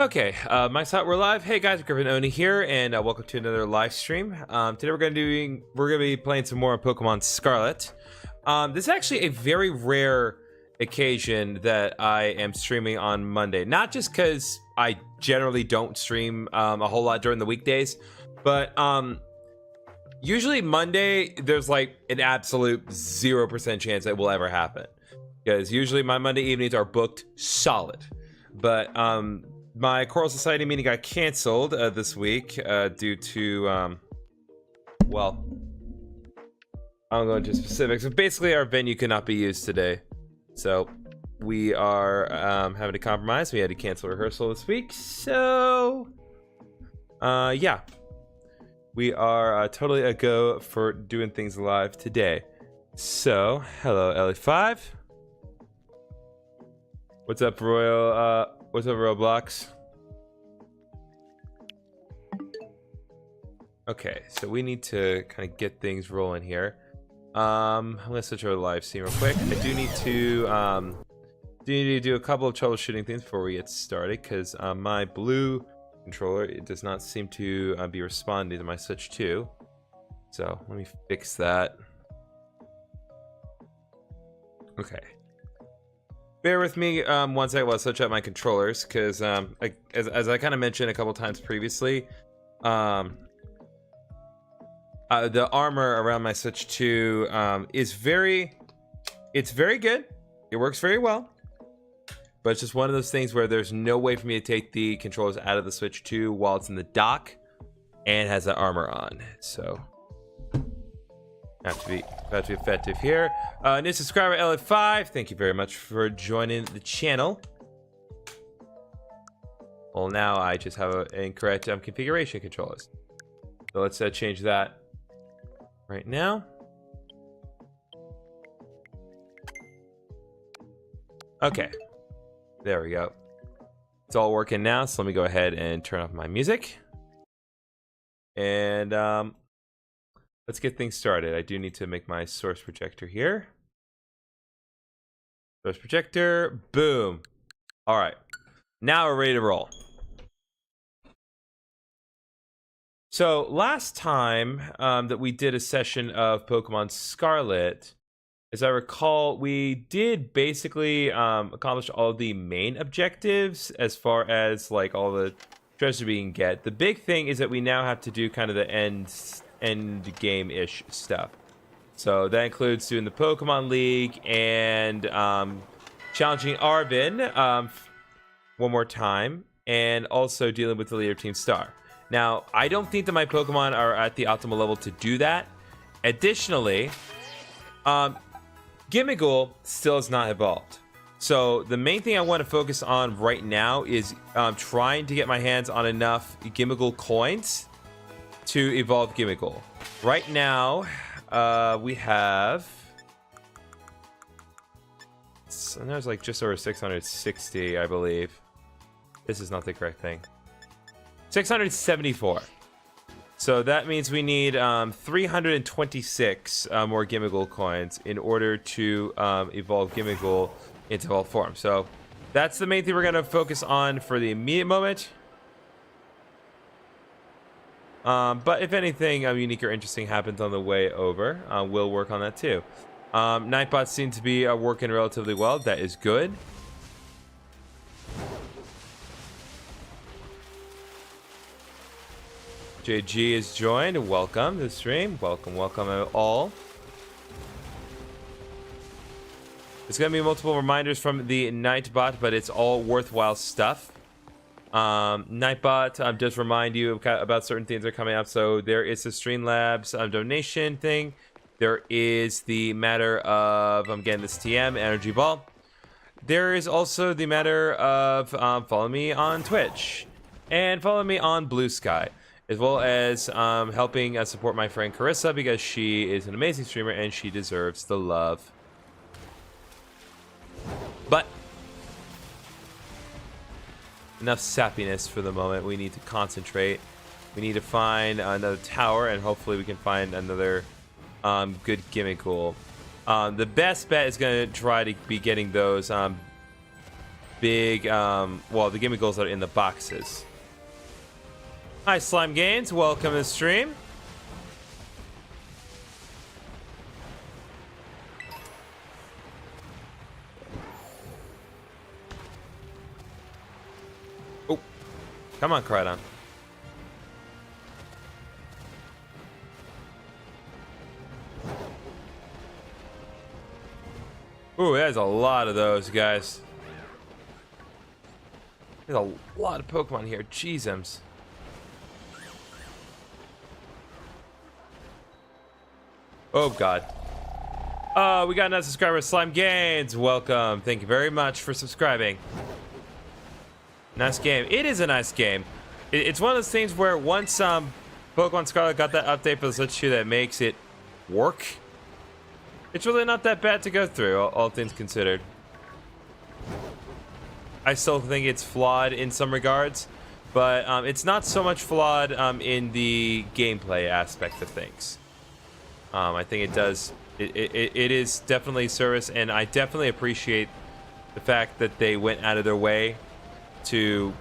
Okay, Mike's Hot, we're live. Hey guys, GriffinOni here, and welcome to another live stream. Today we're gonna be playing some more Pokemon Scarlet. This is actually a very rare occasion that I am streaming on Monday. Not just because I generally don't stream a whole lot during the weekdays, but usually Monday there's like an absolute 0% chance that will ever happen, because usually my Monday evenings are booked solid. But my Choral Society meeting got canceled this week due to, well, I won't go into specifics, but basically our venue could not be used today. So we are having to compromise. We had to cancel rehearsal this week. So, yeah. We are totally a go for doing things live today. So, hello, Ellie5. What's up, Royal? What's up, Roblox? Okay, so we need to kind of get things rolling here. I'm gonna switch over to live stream real quick. I do need to do a couple of troubleshooting things before we get started, because my blue controller, it does not seem to be responding to my Switch 2. So let me fix that. Okay. Bear with me one second while I switch out my controllers, because as I kind of mentioned a couple times previously, the armor around my Switch 2 is very good. It works very well, but it's just one of those things where there's no way for me to take the controllers out of the Switch 2 while it's in the dock and has that armor on. So have to be effective here. New subscriber Ellie5, thank you very much for joining the channel. Well, now I just have an incorrect configuration controllers. So let's change that right now. Okay, there we go. It's all working now, so let me go ahead and turn off my music. And let's get things started. I do need to make my source projector here. Source projector, boom. All right, now we're ready to roll. So last time that we did a session of Pokemon Scarlet, as I recall, we did basically accomplish all the main objectives as far as like all the treasure we can get. The big thing is that we now have to do kind of the end game-ish stuff. So that includes doing the Pokemon League and challenging Arvin one more time, and also dealing with the leader of Team Star. Now, I don't think that my Pokemon are at the optimal level to do that. Additionally, Gimmighoul still has not evolved. So the main thing I want to focus on right now is trying to get my hands on enough Gimmighoul coins to evolve Gimmighoul. Right now, we have... So there's like just over 660, I believe. This is not the correct thing. 674. So that means we need 326 more Gimmighoul coins in order to evolve Gimmighoul into evolved form. So that's the main thing we're going to focus on for the immediate moment. But if anything unique or interesting happens on the way over, we'll work on that too. Nightbot seems to be working relatively well. That is good. JG is joined. Welcome to the stream. Welcome all. It's going to be multiple reminders from the Nightbot, but it's all worthwhile stuff. Nightbot does remind you about certain things that are coming up. So there is the Streamlabs donation thing. There is the matter of getting this TM Energy Ball. There is also the matter of follow me on Twitch and follow me on Blue Sky, as well as helping support my friend Carissa, because she is an amazing streamer and she deserves the love. But enough sappiness for the moment. We need to concentrate. We need to find another tower, and hopefully we can find another good Gimmighoul. The best bet is going to try to be getting those big, well, the gimme goals that are in the boxes. Hi, Slime Gains. Welcome to the stream. Oh, come on, Crydon. Ooh, there's a lot of those, guys. There's a lot of Pokemon here. Jeezums. Oh, God. We got another subscriber, Slime Gains. Welcome. Thank you very much for subscribing. Nice game. It is a nice game. It's one of those things where once Pokemon Scarlet got that update for the Switch 2 that makes it work, it's really not that bad to go through, all things considered. I still think it's flawed in some regards, but it's not so much flawed in the gameplay aspect of things. I think it does. It is definitely service, and I definitely appreciate the fact that they went out of their way to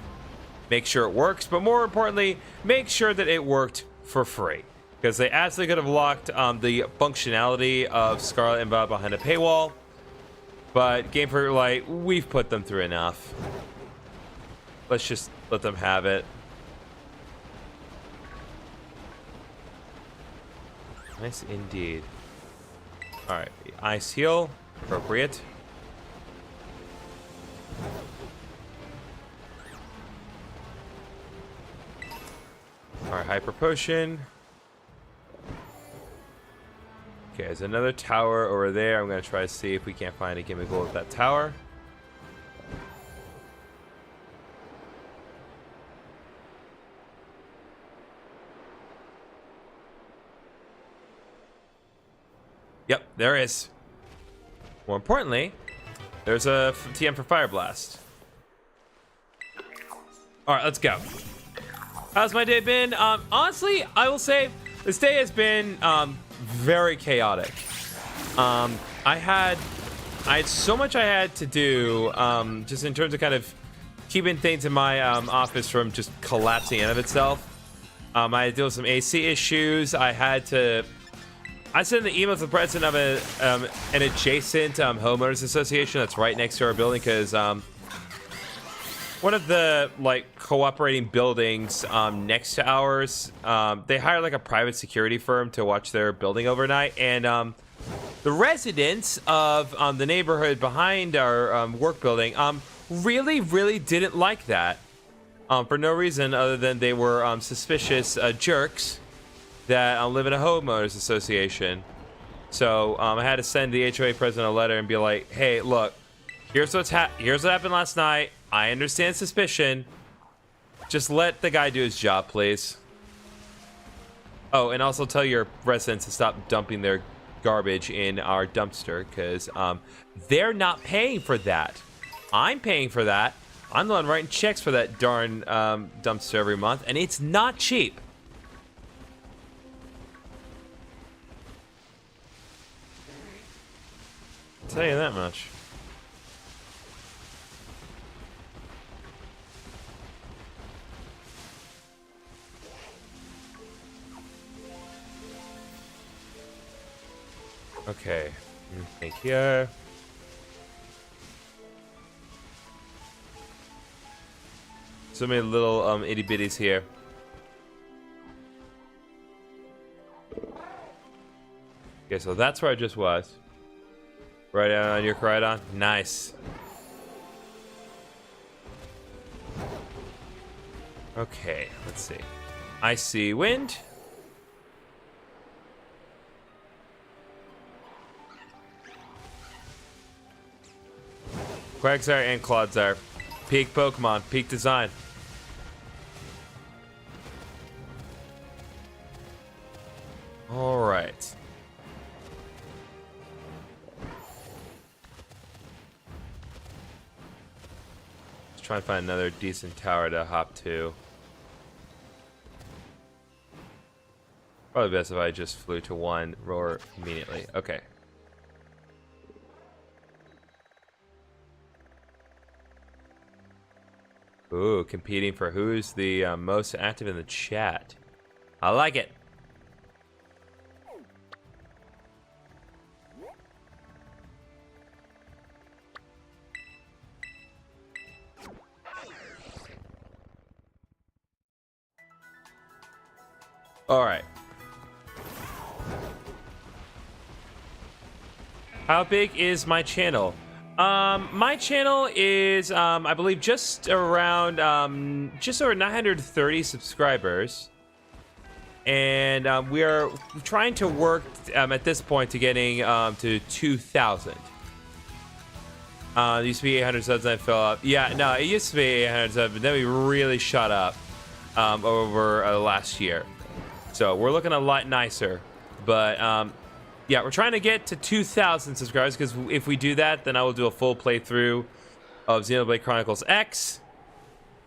make sure it works, but more importantly, make sure that it worked for free. Because they absolutely could have locked the functionality of Scarlet and Violet behind a paywall. But Game Freak were like, we've put them through enough. Let's just let them have it. Nice indeed. Alright, Ice Heal. Appropriate. Alright, Hyper Potion. Okay, there's another tower over there. I'm going to try to see if we can't find a gimme gold at that tower. Yep, there is. More importantly, there's a TM for Fire Blast. Alright, let's go. How's my day been? Honestly, I will say this day has been very chaotic. I had so much I had to do, just in terms of kind of keeping things in my office from just collapsing out of itself. I had to deal with some AC issues. I sent an email to the president of an adjacent homeowners association that's right next to our building, because one of the cooperating buildings next to ours, they hire like a private security firm to watch their building overnight, and the residents of the neighborhood behind our work building really didn't like that, for no reason other than they were suspicious jerks that live in a homeowners association. So I had to send the HOA president a letter and be like, hey, look, here's what happened last night. I understand suspicion. Just let the guy do his job, please. Oh, and also tell your residents to stop dumping their garbage in our dumpster, because they're not paying for that. I'm paying for that. I'm the one writing checks for that darn dumpster every month, and it's not cheap. I'll tell you that much. Okay, think here. So many little itty bitties here. Okay, so that's where I just was. Right on your Crydon. Nice. Okay, let's see. Icy Wind. Quagsire and Clodsire. Peak Pokemon, peak design. Alright. Let's try and find another decent tower to hop to. Probably best if I just flew to one roar immediately. Okay. Ooh, competing for who's the most active in the chat. I like it. All right. How big is my channel? My channel is, I believe, just around, just over 930 subscribers. And we are trying to work at this point to getting to 2,000. It used to be 800 subs and I fell up. Yeah, no, it used to be 800 subs, but then we really shot up over last year. So we're looking a lot nicer. But yeah, we're trying to get to 2,000 subscribers, because if we do that, then I will do a full playthrough of Xenoblade Chronicles X,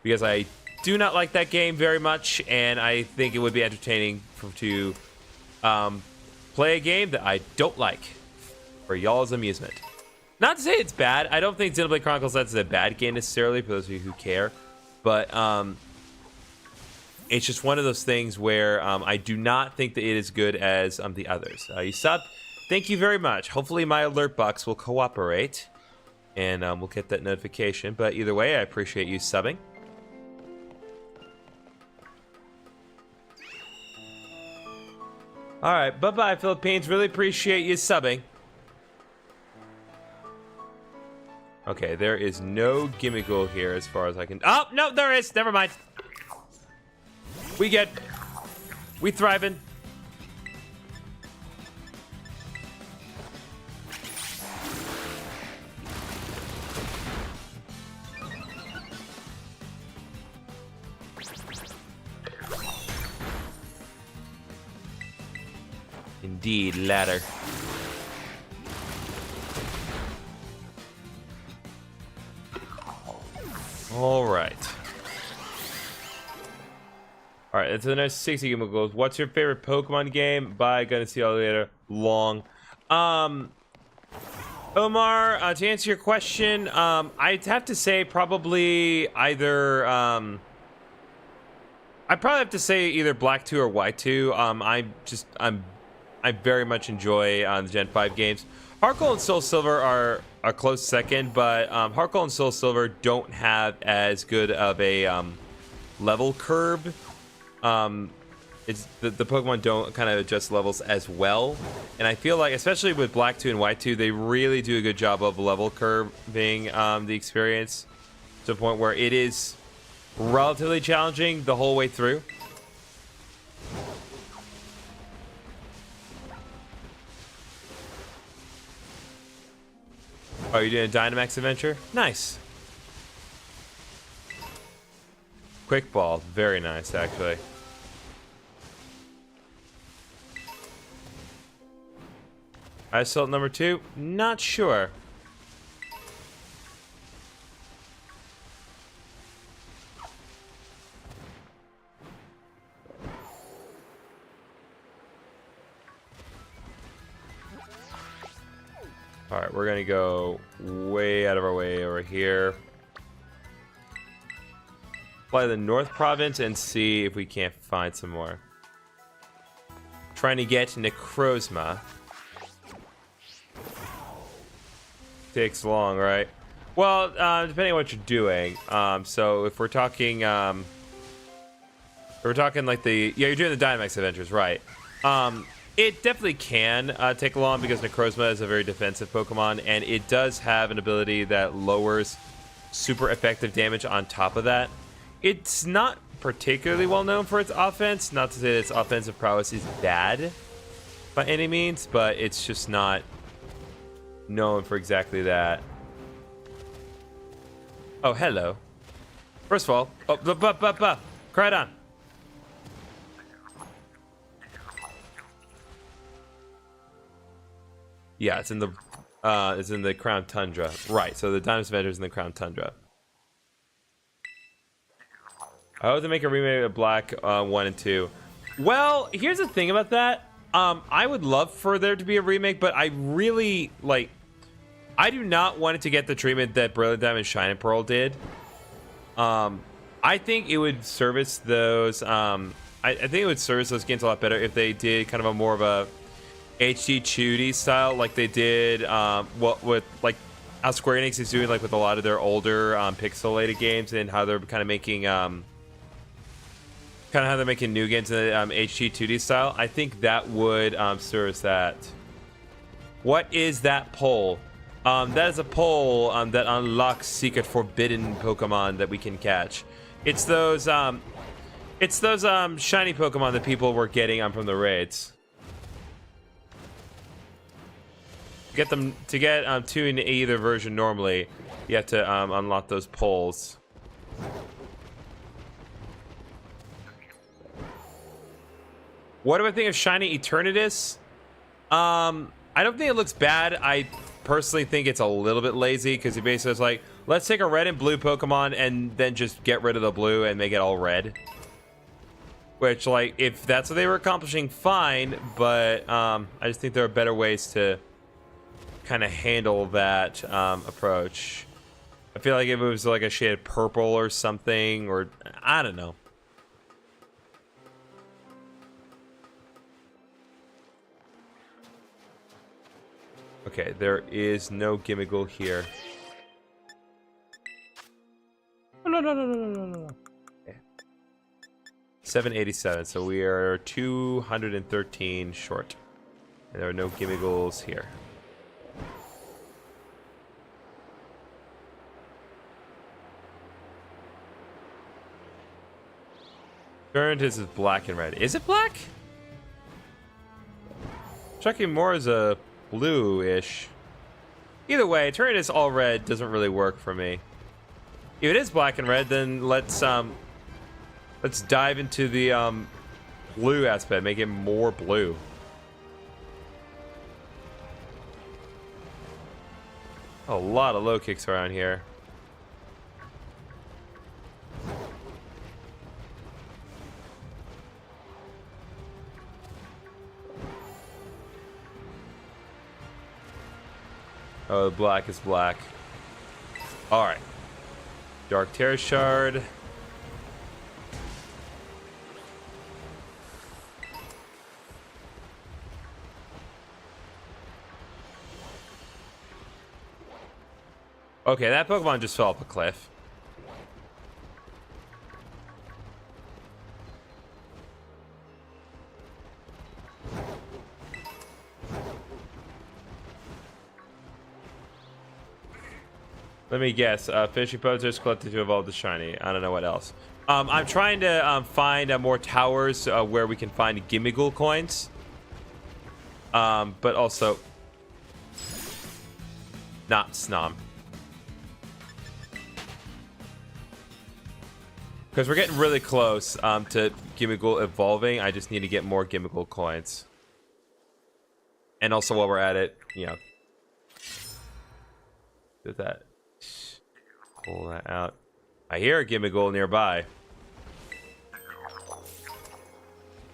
because I do not like that game very much, and I think it would be entertaining to play a game that I don't like for y'all's amusement. Not to say it's bad. I don't think Xenoblade Chronicles X is a bad game necessarily, for those of you who care, but it's just one of those things where I do not think that it is good as the others. You sub, thank you very much. Hopefully my alert box will cooperate, and we'll get that notification. But either way, I appreciate you subbing. All right, bye-bye, Philippines. Really appreciate you subbing. Okay, there is no gimmickle here as far as I can... Oh, no, there is. Never mind. We thriving. Indeed, ladder. All right. All right, that's another 60 gimmicks. What's your favorite Pokemon game? Bye, gonna see y'all later. Long. Omar, to answer your question, I'd have to say probably either, I'd probably have to say either Black 2 or White 2. I very much enjoy the Gen 5 games. Heart Gold and Soul Silver are a close second, but Heart Gold and Soul Silver don't have as good of a level curve. It's the Pokemon don't kind of adjust levels as well, and I feel like, especially with Black 2 and White 2, they really do a good job of level curving the experience to a point where it is relatively challenging the whole way through. Oh, you're doing a Dynamax adventure? Nice. Quick Ball, very nice, actually. Ice Salt number 2? Not sure. Alright, we're gonna go way out of our way over here. Fly to the North Province and see if we can't find some more. Trying to get Necrozma. Takes long, right? Well, depending on what you're doing. So if we're talking like the... Yeah, you're doing the Dynamax Adventures, right. It definitely can take long because Necrozma is a very defensive Pokemon, and it does have an ability that lowers super effective damage on top of that. It's not particularly well known for its offense. Not to say that its offensive prowess is bad by any means, but it's just not known for exactly that. Oh, hello. First of all, Crydon. Yeah, it's in the Crown Tundra. Right, so the Dynamax Adventure is in the Crown Tundra. I hope to make a remake of Black 1 and 2. Well, here's the thing about that. I would love for there to be a remake, but I really, like... I do not want it to get the treatment that Brilliant Diamond Shine and Pearl did. I think it would service those. I think it would service those games a lot better if they did kind of a more of a HD 2D style, like they did. What with like how Square Enix is doing, like with a lot of their older pixelated games, and how they're kind of making new games in the HD 2D style. I think that would service that. What is that pole? That is a pole that unlocks secret forbidden Pokemon that we can catch. It's those shiny Pokemon that people were getting from the raids. Get them to get two in either version. Normally, you have to unlock those poles. What do I think of shiny Eternatus? I don't think it looks bad. I personally think it's a little bit lazy because he basically is like, let's take a red and blue Pokemon and then just get rid of the blue and make it all red. Which, like, if that's what they were accomplishing, fine. But I just think there are better ways to kind of handle that approach. I feel like if it was like a shade of purple or something, or I don't know. Okay, there is no Gimmighoul here. No. Okay. 787, so we are 213 short. And there are no Gimmighouls here. Eternatus is black and red. Is it black? Checking more as a blue-ish. Either way, Eternatus all red doesn't really work for me. If it is black and red, then let's dive into the blue aspect, make it more blue. A lot of low kicks around here. Oh, the black is black. Alright. Dark Terror Shard. Okay, that Pokemon just fell off a cliff. Let me guess. Fishing Posers collected to evolve the shiny. I don't know what else. I'm trying to find more towers where we can find Gimmighoul coins. But also not Snom. Because we're getting really close to Gimmighoul evolving. I just need to get more Gimmighoul coins. And also while we're at it, you know, do that. Pull that out. I hear a Gimmighoul nearby.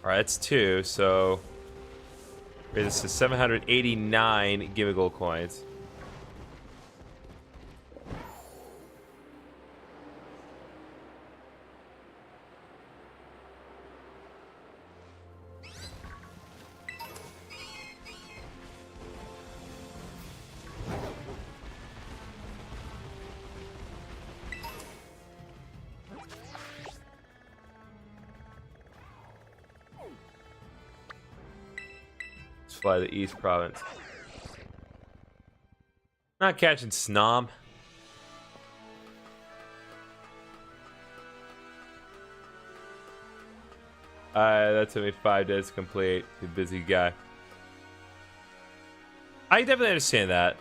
Alright, that's 2, so this is 789 Gimmighoul coins. Fly the East Province. Not catching Snom. That took me 5 days to complete. You busy guy. I definitely understand that.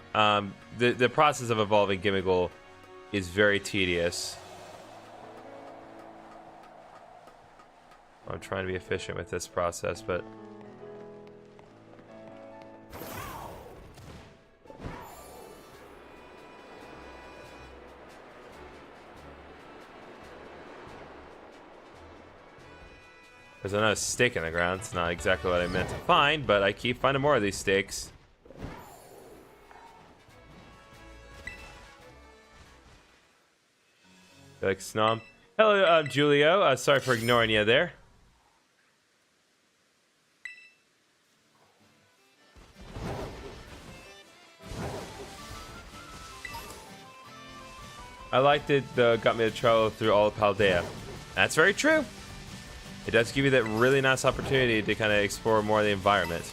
The process of evolving Gimmighoul is very tedious. I'm trying to be efficient with this process, but there's another stake in the ground. It's not exactly what I meant to find, but I keep finding more of these stakes. Like Snom. Hello, Julio. Sorry for ignoring you there. I liked it, got me to travel through all of Paldea. That's very true. It does give you that really nice opportunity to kind of explore more of the environment.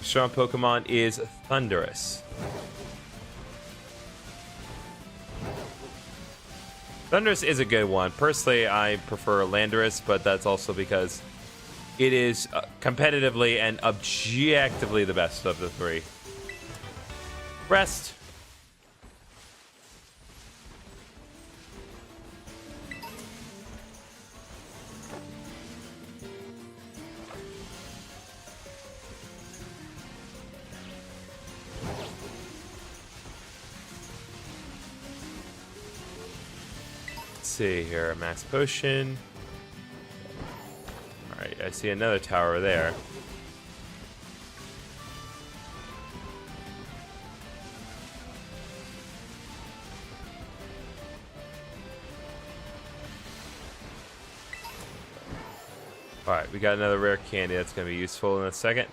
Strong Pokemon is Thundurus. Thundurus is a good one. Personally, I prefer Landorus, but that's also because it is competitively and objectively the best of the three. Rest. See here, max potion. All right, I see another tower there. All right, we got another rare candy that's going to be useful in a second.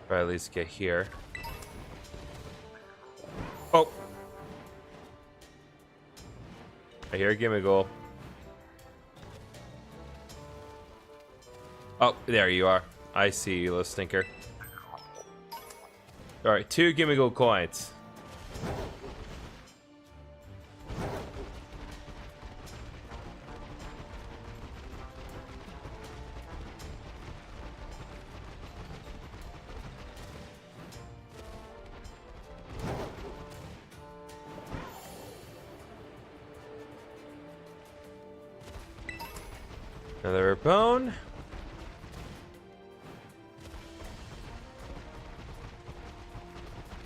Or at least get here. Oh! I hear a Gimmighoul. Oh, there you are. I see you, little stinker. Alright, 2 Gimmighoul coins. Another bone.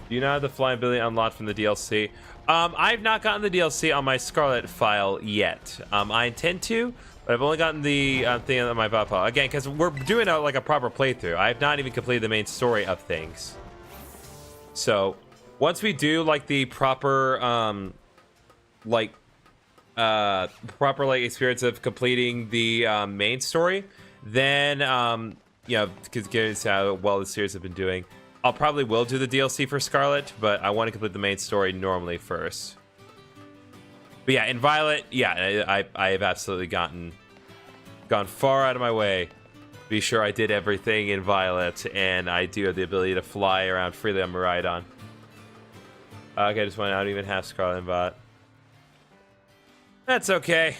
Do you not have the flying ability unlocked from the DLC? I've not gotten the DLC on my Scarlet file yet. I intend to, but I've only gotten the thing on my file. Again, because we're doing like a proper playthrough. I have not even completed the main story of things. So, once we do like the proper, proper experience of completing the main story, then you know, because given how well the series have been doing, I'll probably will do the DLC for Scarlet, but I want to complete the main story normally first. But yeah, in Violet, yeah, I have absolutely gone far out of my way to be sure I did everything in Violet, and I do have the ability to fly around freely on Miraidon. Okay, I just went out, even have Scarlet and Violet. That's okay.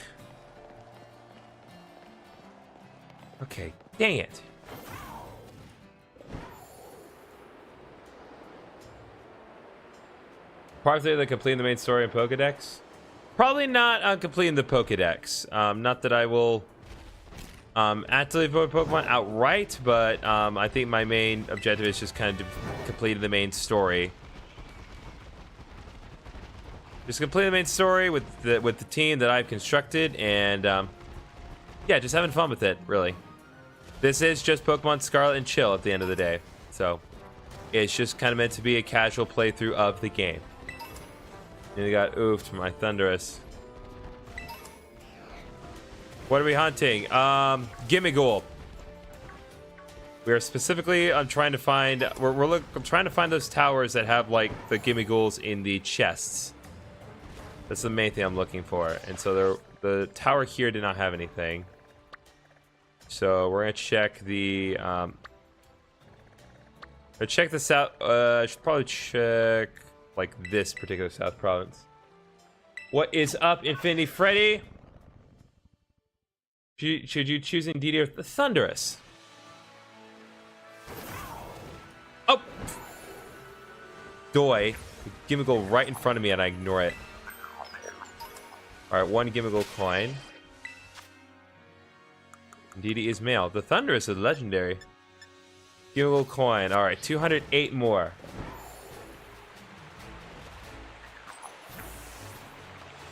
Okay, dang it. Partly the completing the main story in Pokedex? Probably not on completing the Pokedex. Not that I will actively vote Pokemon outright, but I think my main objective is just kind of completing the main story. Just complete the main story with the team that I've constructed, and yeah, just having fun with it, really. This is just Pokemon Scarlet and chill at the end of the day, so it's just kind of meant to be a casual playthrough of the game. And I got oofed from my Thundurus. What are we hunting? Gimmighoul. We are specifically trying to find. I'm trying to find those towers that have like the Gimmighouls in the chests. That's the main thing I'm looking for. And so the tower here did not have anything. So we're gonna check the. Check the south. I should probably check like this particular South Province. What is up, Infinity Freddy? Should you choose indeed or the Thundurus? Oh! Doi. Gimmighoul right in front of me and I ignore it. Alright, 1 Gimmighoul coin. Indeed he is male. The Thundurus is legendary. Gimmighoul coin. Alright, 208 more.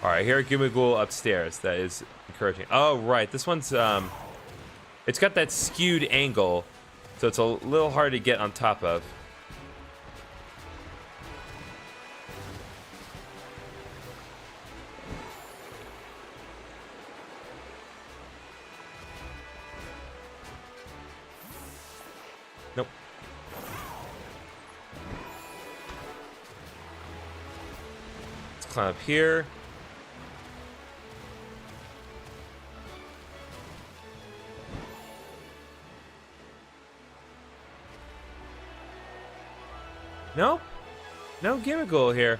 All right, here, Gumaghoul upstairs. That is encouraging. Oh, right. This one's it's got that skewed angle, so it's a little hard to get on top of. Nope. Let's climb up here. Nope. No Gimmickle here.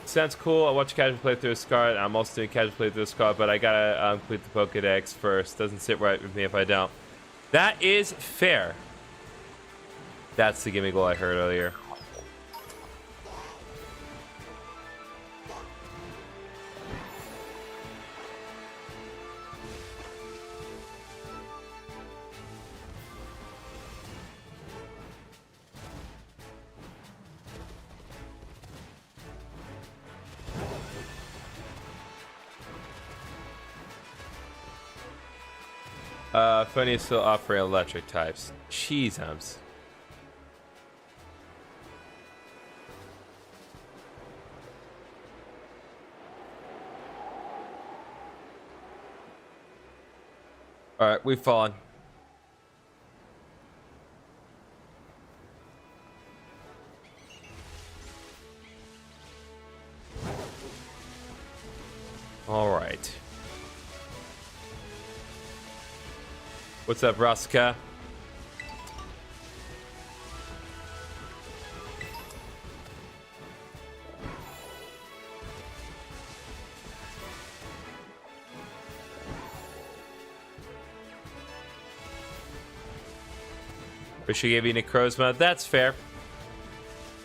Sounds cool. I watch casual play through a Scarlet. I'm also doing casual play through a Scarlet, but I gotta complete the Pokédex first. Doesn't sit right with me if I don't. That is fair. That's the Gimmickle I heard earlier. Funny is still offering electric types. Cheesums. Alright, we've fallen. Alright. What's up, Rosca? Wish I gave you Necrozma. That's fair.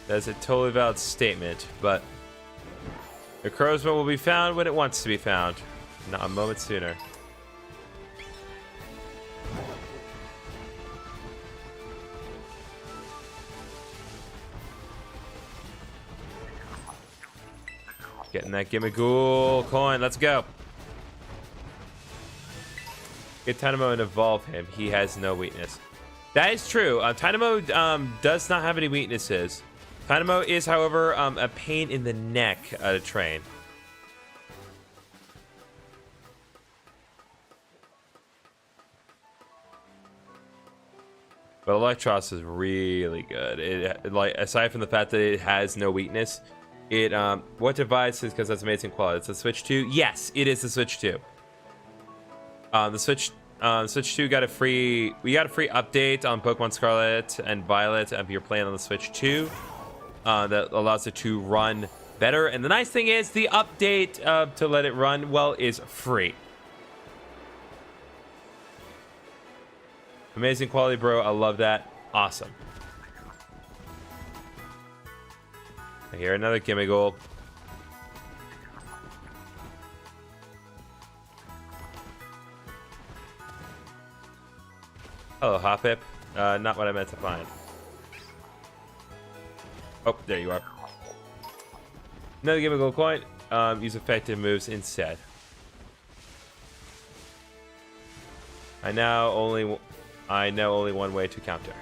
That's a totally valid statement, but Necrozma will be found when it wants to be found, not a moment sooner. Getting that Gimaghoul coin. Let's go. Get Tynamo and evolve him. He has no weakness. That is true. Tynamo does not have any weaknesses. Tynamo is, however, a pain in the neck to train. But Electros is really good. It, like, aside from the fact that it has no weakness, it what device is, because that's amazing quality. It's a Switch 2. Yes, it is the Switch 2. The Switch 2 got a free update on Pokemon Scarlet and Violet if you're playing on the Switch 2. That allows it to run better. And the nice thing is the update to let it run well is free. Amazing quality, bro. I love that. Awesome. I hear another Gimmickle. Hello, Hoppip. Not what I meant to find. Oh, there you are. Another Gimmickle coin. Use effective moves instead. I know only one way to counter.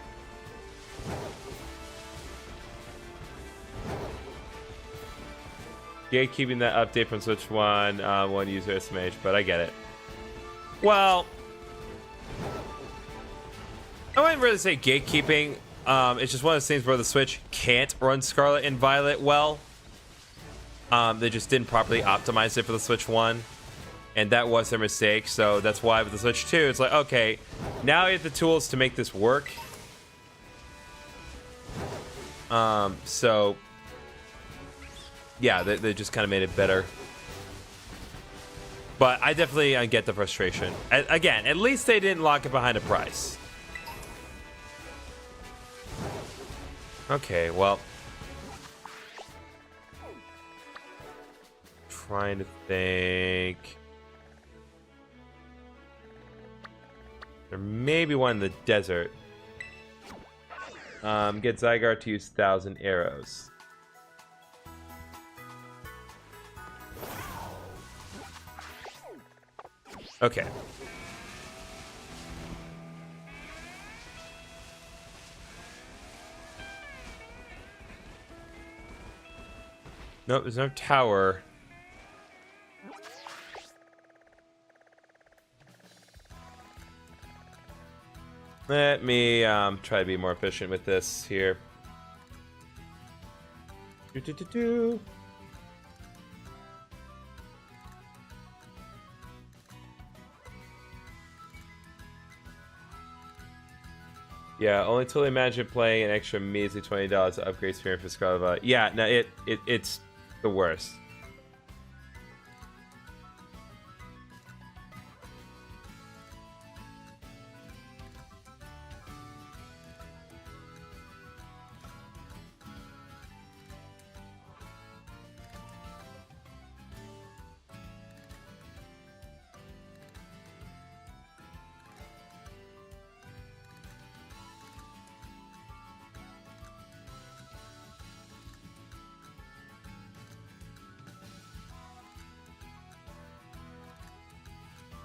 Gatekeeping that update from Switch 1, one user SMH, but I get it. Well, I wouldn't really say gatekeeping. It's just one of those things where the Switch can't run Scarlet and Violet well. They just didn't properly optimize it for the Switch 1. And that was their mistake. So that's why with the Switch 2, it's like, okay, now you have the tools to make this work. So, yeah, they just kind of made it better. But I definitely get the frustration. Again, at least they didn't lock it behind a price. Okay, well. Trying to think. There may be one in the desert. Get Zygarde to use 1,000 arrows. Okay. Nope, there's no tower. Let me try to be more efficient with this here. Do. Yeah, only totally imagine playing an extra measly $20 to upgrade experience for Scarlet. Yeah, no, it's the worst.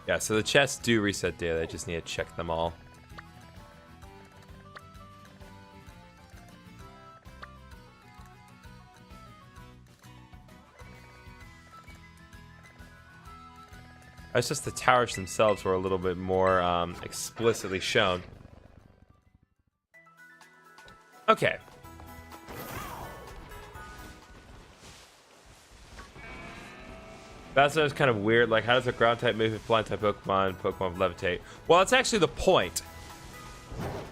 Yeah, so the chests do reset daily. I just need to check them all. It's just the towers themselves were a little bit more explicitly shown. Okay. That's kind of weird. Like, how does a ground type move with flying type Pokemon levitate? Well, it's actually the point.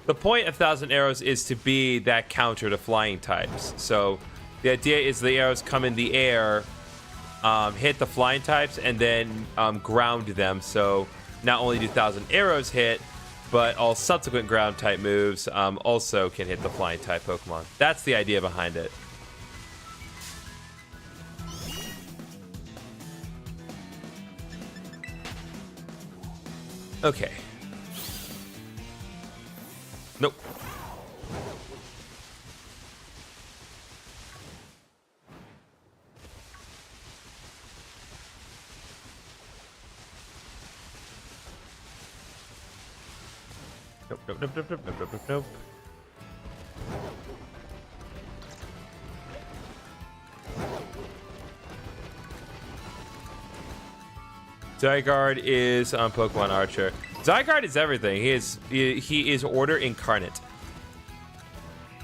The point of 1,000 arrows is to be that counter to flying types. So the idea is the arrows come in the air, hit the flying types, and then ground them. So not only do 1,000 arrows hit, but all subsequent ground type moves also can hit the flying type Pokemon. That's the idea behind it. Okay. Nope. Nope, nope, nope, nope, nope, nope, nope, nope. Zygarde is on Pokemon Archer. Zygarde is everything. He is Order Incarnate.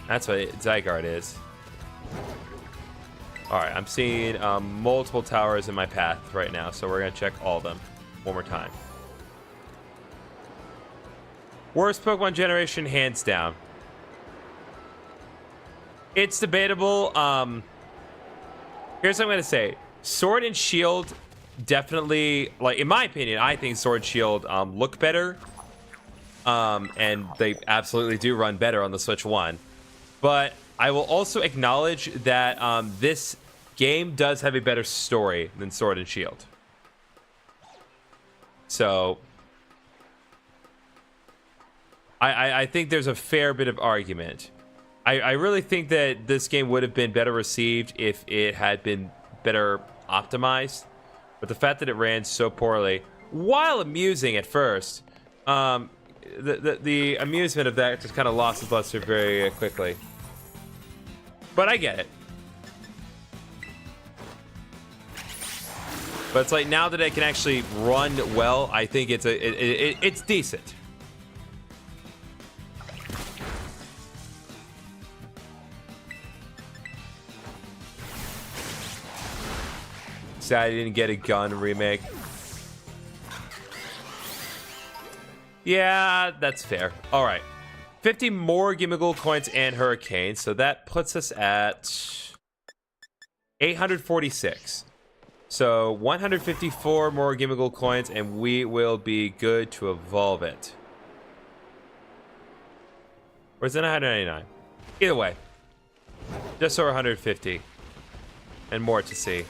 That's what Zygarde is. Alright, I'm seeing multiple towers in my path right now, so we're going to check all of them one more time. Worst Pokemon generation, hands down. It's debatable. Here's what I'm going to say. Sword and Shield definitely, like, in my opinion, I think Sword and Shield look better. And they absolutely do run better on the Switch 1. But I will also acknowledge that this game does have a better story than Sword and Shield. So I think there's a fair bit of argument. I really think that this game would have been better received if it had been better optimized. But the fact that it ran so poorly, while amusing at first, the amusement of that just kind of lost its luster very quickly. But I get it. But it's like, now that it can actually run well, I think it's decent. Sad I didn't get a gun remake. Yeah, that's fair. All right. 50 more Gimmighoul coins and Hurricane, so that puts us at 846. So 154 more Gimmighoul coins, and we will be good to evolve it. Or is it 199? Either way, just over 150, and more to see.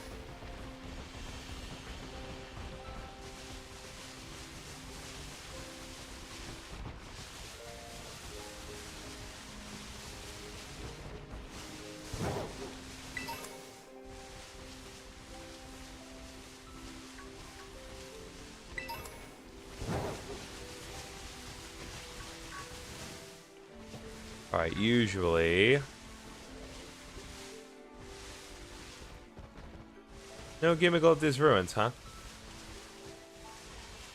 All right, usually. No gimmick at these ruins, huh?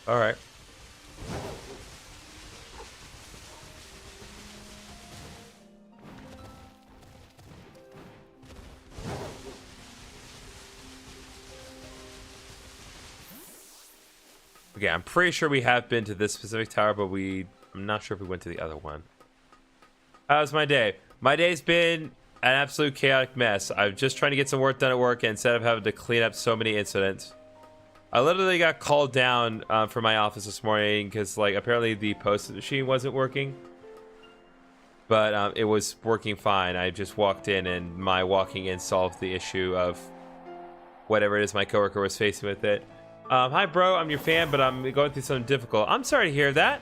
All right. Okay, I'm pretty sure we have been to this specific tower, but I'm not sure if we went to the other one. How's my day? My day's been an absolute chaotic mess. I'm just trying to get some work done at work instead of having to clean up so many incidents. I literally got called down from my office this morning because, like, apparently the post machine wasn't working. But it was working fine. I just walked in, and my walking in solved the issue of whatever it is my coworker was facing with it. Hi, bro. I'm your fan, but I'm going through something difficult. I'm sorry to hear that.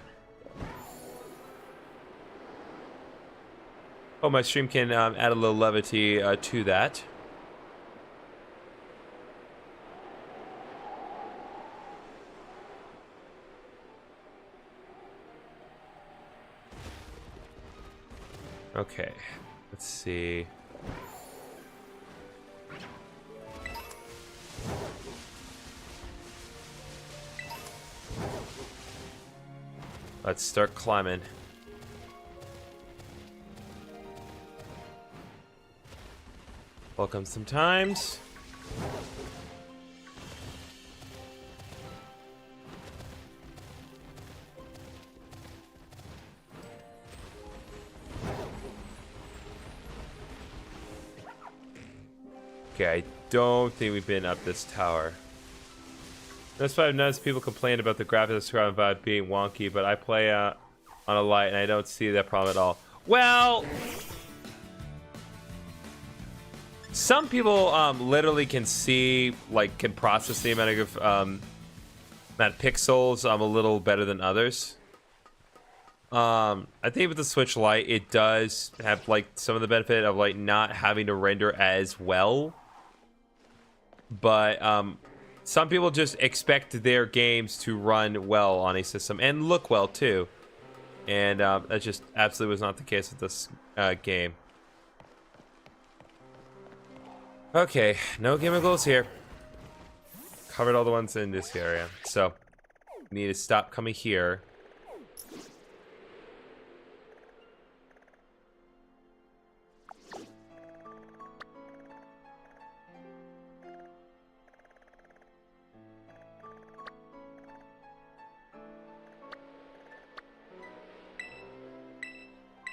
Oh, my stream can add a little levity to that. Okay, let's see. Let's start climbing. Welcome sometimes. Okay, I don't think we've been up this tower. That's why I've noticed people complain about the graphics about being wonky, but I play on a light and I don't see that problem at all. Well, some people literally can see, like, can process the amount of pixels a little better than others. I think with the Switch Lite, it does have, like, some of the benefit of, like, not having to render as well. But some people just expect their games to run well on a system and look well too, and that just absolutely was not the case with this game. Okay, no gimmicks here. Covered all the ones in this area, so we need to stop coming here.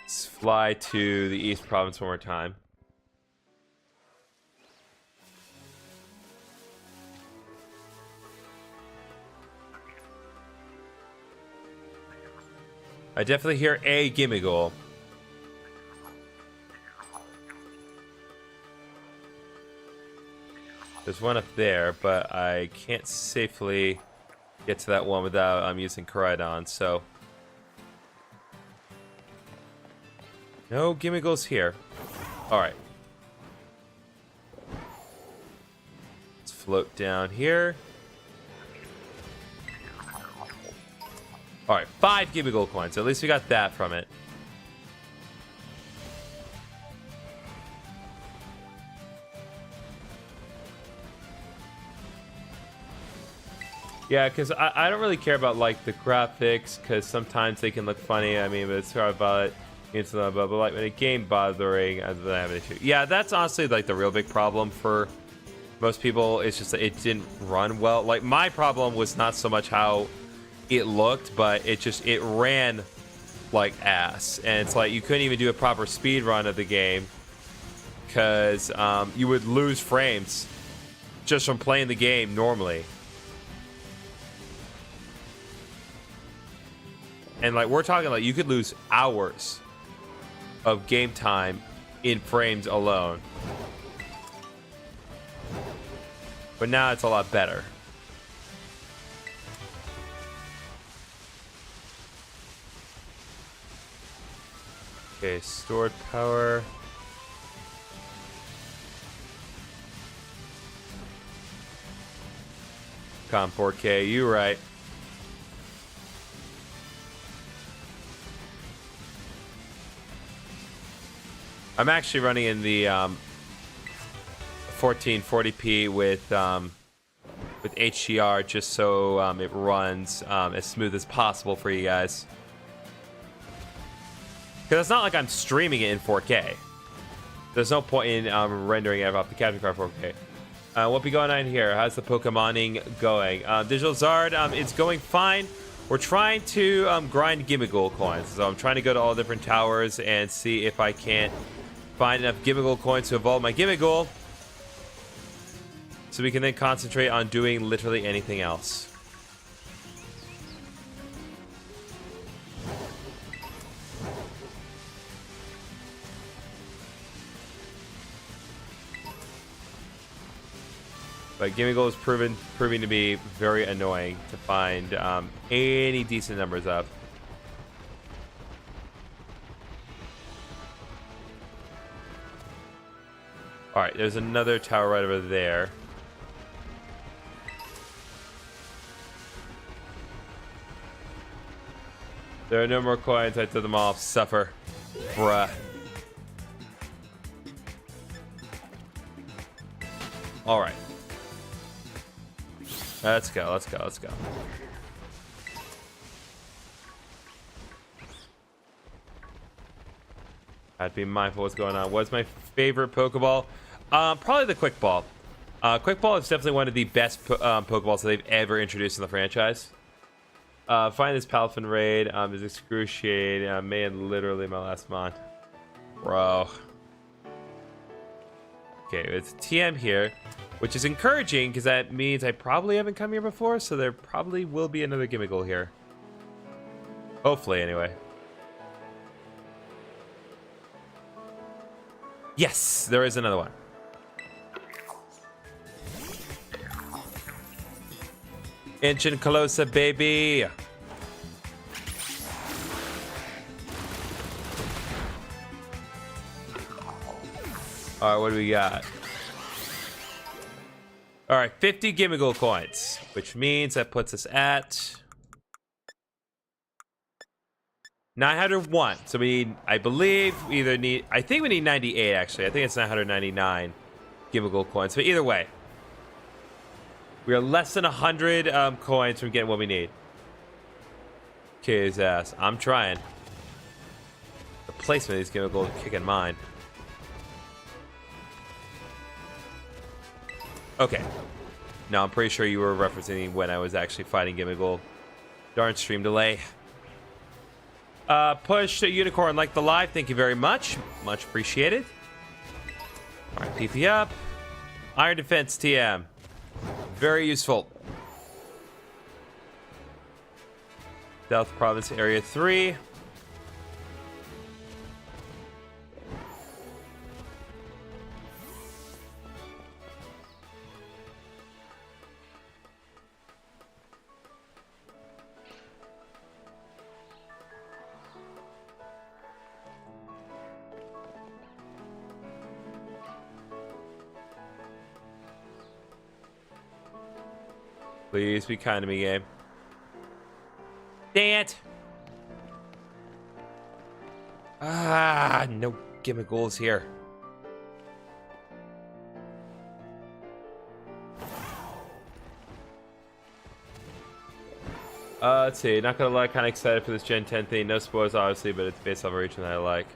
Let's fly to the East Province one more time. I definitely hear a Gimmighoul. There's one up there, but I can't safely get to that one without using Koraidon, so... No Gimmighouls here. Alright. Let's float down here. Alright, 5 Gimmighoul coins. At least we got that from it. Yeah, because I don't really care about, like, the graphics, because sometimes they can look funny. I mean, but it's hard about it. But like when a game bothering, I have an issue. Yeah, that's honestly like the real big problem for most people. It's just that it didn't run well. Like, my problem was not so much how it looked, but it ran like ass, and it's like you couldn't even do a proper speed run of the game because you would lose frames just from playing the game normally. And like, we're talking like you could lose hours of game time in frames alone. But now it's a lot better. Okay, stored power. Come 4K, you right. I'm actually running in the 1440p with HDR just so it runs as smooth as possible for you guys. Because it's not like I'm streaming it in 4K. There's no point in rendering it off the capture card 4K. What be going on here? How's the Pokemoning going? Digital Zard, it's going fine. We're trying to grind Gimmighoul coins. So I'm trying to go to all different towers and see if I can't find enough Gimmighoul coins to evolve my Gimmighoul. So we can then concentrate on doing literally anything else. But Gimmighoul is proving to be very annoying to find any decent numbers of. Alright, there's another tower right over there. There are no more coins. I took them all. Suffer. Bruh. Alright. Let's go, let's go, let's go. I have to be mindful what's going on. What's my favorite Pokeball? Probably the Quick Ball. Quick Ball is definitely one of the best Pokeballs that they've ever introduced in the franchise. Find this Palafin raid is excruciating. Man, literally my last mon. Bro. Okay, it's TM here, which is encouraging because that means I probably haven't come here before, so there probably will be another Gimmighoul here. Hopefully, anyway. Yes, there is another one. Ancient Colossa, baby. Alright, what do we got? Alright, 50 Gimmighoul coins, which means that puts us at 901. So we need, I believe, we either need, I think we need 98 actually. I think it's 999 Gimmighoul coins. But either way, we are less than 100 coins from getting what we need. Okay, his ass. I'm trying. The placement of these Gimmighoul is kicking mine. Okay. No, I'm pretty sure you were referencing when I was actually fighting Gimmighoul. Darn stream delay. Push a unicorn like the live. Thank you very much. Much appreciated. Alright, PP up. Iron defense TM. Very useful. South Province Area 3. Please be kind to me, game. Dang it! Ah, no Gimmighoul's here. Let's see. Not gonna lie, kind of excited for this Gen 10 thing. No spoilers, obviously, but it's based off a region that I like.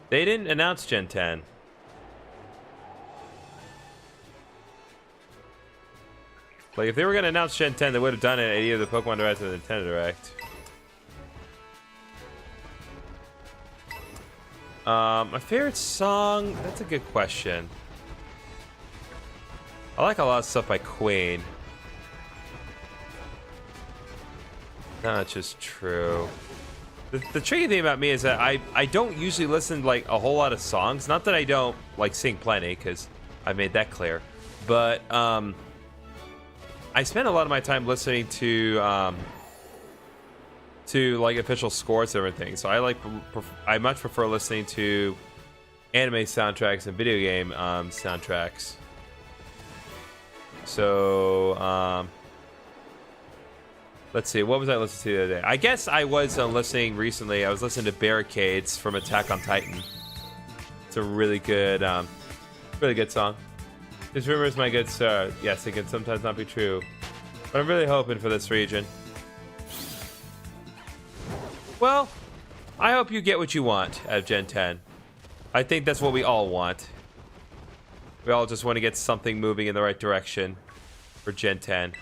They didn't announce Gen 10. Like, if they were going to announce Gen 10, they would have done it at either the Pokemon Direct or the Nintendo Direct. My favorite song? That's a good question. I like a lot of stuff by Queen. No, that's just true. The tricky thing about me is that I don't usually listen to, like, a whole lot of songs. Not that I don't, like, sing plenty, because I made that clear. But, I spend a lot of my time listening to like official scores and everything. So I much prefer listening to anime soundtracks and video game soundtracks. So Let's see, what was I listening to the other day? I guess I was listening recently. I was listening to Barricades from Attack on Titan. It's a really good song. This rumor is my good sir. Yes, it can sometimes not be true, but I'm really hoping for this region. Well, I hope you get what you want out of Gen 10. I think that's what we all want. We all just want to get something moving in the right direction for Gen 10.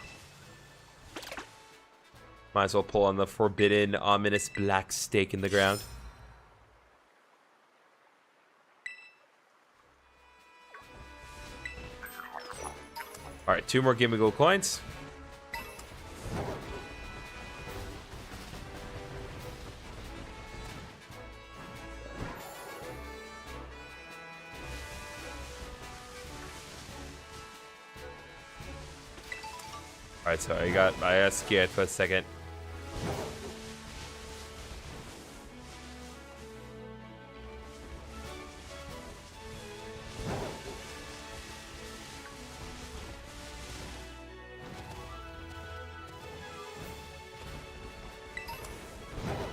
Might as well pull on the forbidden, ominous black stake in the ground. Alright, 2 more Gimme Gold coins. Alright, so I got scared for a second.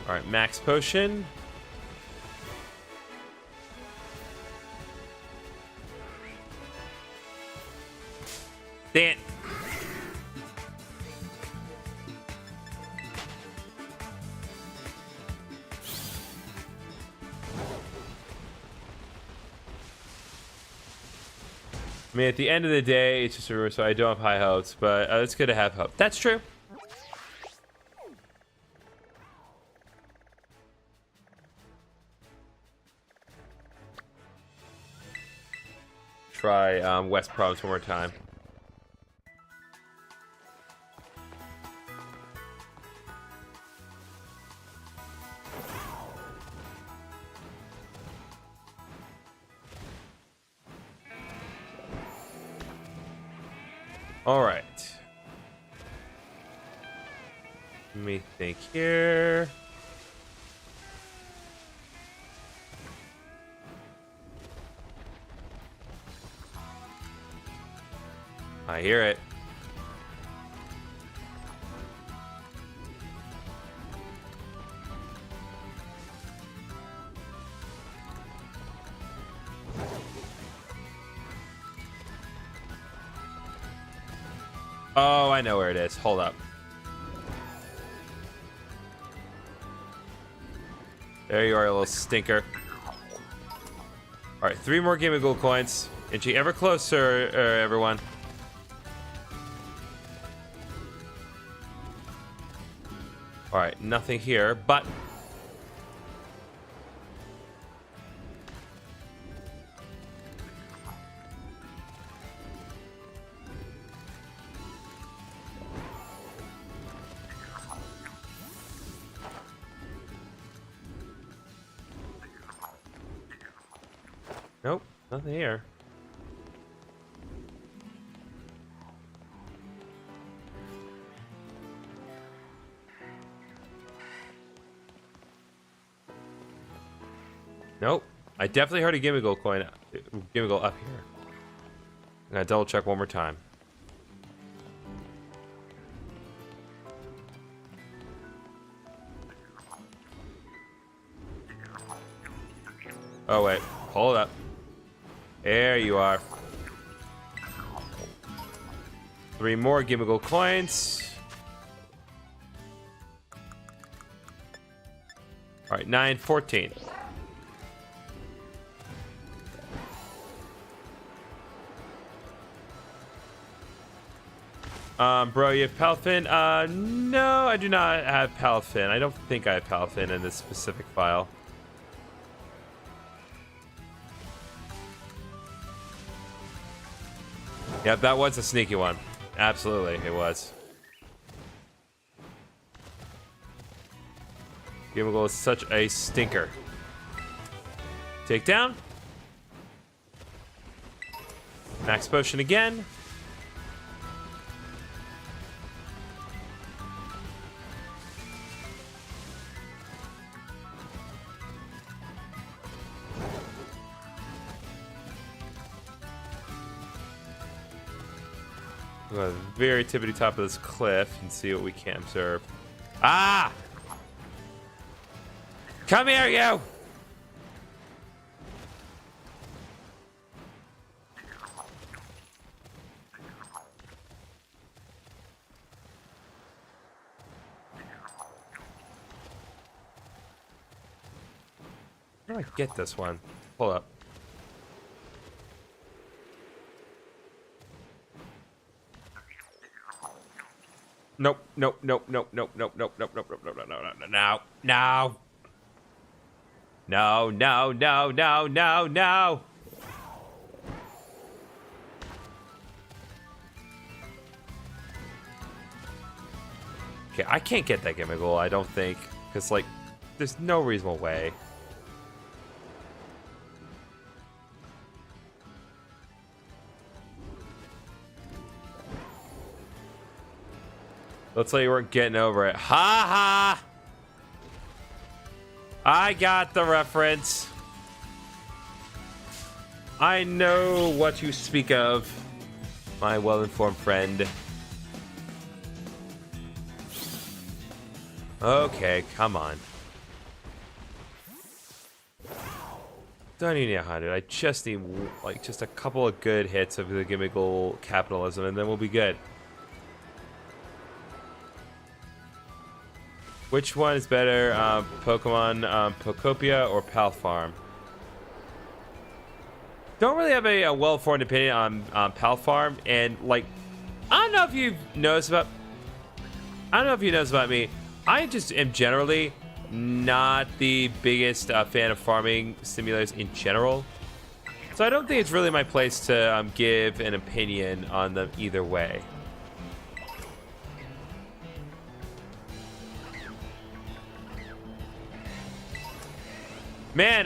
Alright, max potion. Dang it. I mean, at the end of the day, it's just a rumor, so I don't have high hopes, but it's good to have hope. That's true. Try West Province one more time. All right. Let me think here. I hear it. Oh, I know where it is. Hold up. There you are, little stinker. All right, 3 more Game of Gold coins. Inching ever closer, everyone. All right, nothing here, but nope, nothing here. Nope. I definitely heard a Gimme Gold coin. Gimme Gold up here. I'm gonna double check one more time. Oh wait, hold up. There you are. 3 more Gimme Gold coins. All right, 9, 14. Bro, you have Palafin? No, I do not have Palafin. I don't think I have Palafin in this specific file. Yep, that was a sneaky one. Absolutely, it was. Gimmiggle is such a stinker. Take down. Max potion again. We'll go to the very tippity top of this cliff and see what we can observe. Ah! Come here, you! How do I get this one? Pull up. Nope, nope, nope, nope, nope, nope, nope, nope, nope, nope, nope, no, no, no, no. No, no, no, no, no, no. Okay, I can't get that chemical, I don't think. Because, like, there's no reasonable way. Looks like you weren't getting over it. Ha ha! I got the reference. I know what you speak of, my well-informed friend. Okay, come on. Don't even need 100. I just need, like, just a couple of good hits of the gimmickle capitalism, and then we'll be good. Which one is better, Pokemon Pokopia or Pal Farm? Don't really have a well-formed opinion on Pal Farm, and like, I don't know if you noticed about me. I just am generally not the biggest fan of farming simulators in general, so I don't think it's really my place to give an opinion on them either way. Man,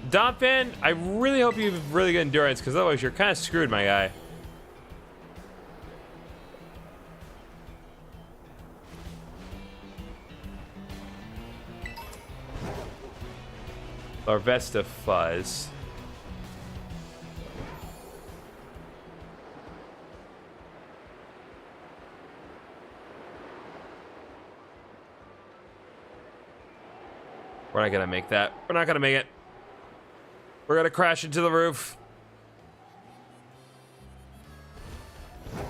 Domfan, I really hope you have really good endurance, because otherwise you're kind of screwed, my guy. Larvesta Fuzz. We're not gonna make that. We're not gonna make it. We're gonna crash into the roof.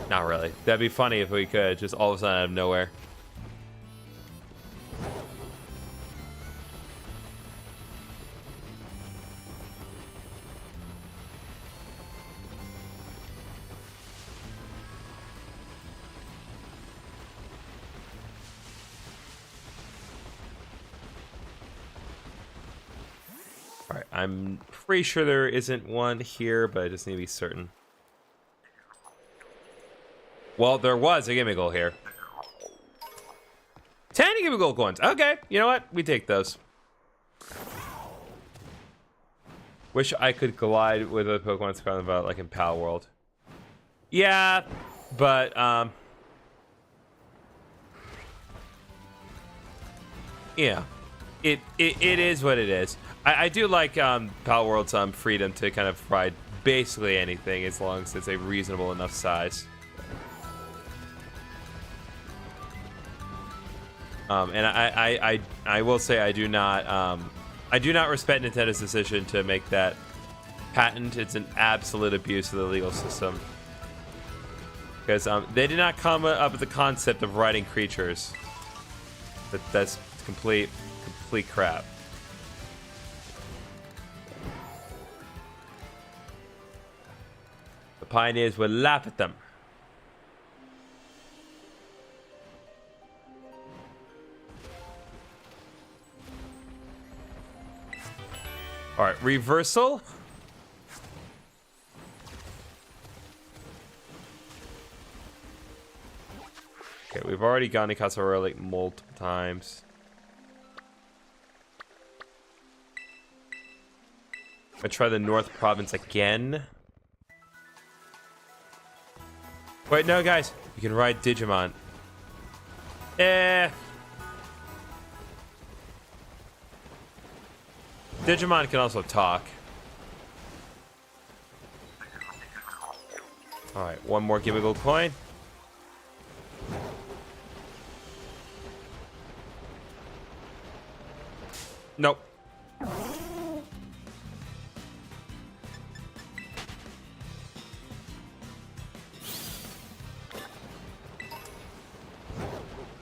Not really. That'd be funny if we could, just all of a sudden out of nowhere. Alright, I'm pretty sure there isn't one here, but I just need to be certain. Well, there was a gimme goal here. 10 gimme gold coins. Okay, you know what? We take those. Wish I could glide with a Pokemon Scarlet about like in Pal World. Yeah, but yeah, it is what it is. I do like Pal World's freedom to kind of ride basically anything as long as it's a reasonable enough size. And I will say I do not respect Nintendo's decision to make that patent. It's an absolute abuse of the legal system. Because they did not come up with the concept of riding creatures. That's complete crap. The pioneers will laugh at them. All right, reversal. Okay, we've already gone to Casarora like multiple times. I try the North Province again. Wait, no, guys, you can ride Digimon. Digimon can also talk. Alright, one more Gimme Gold coin. Nope.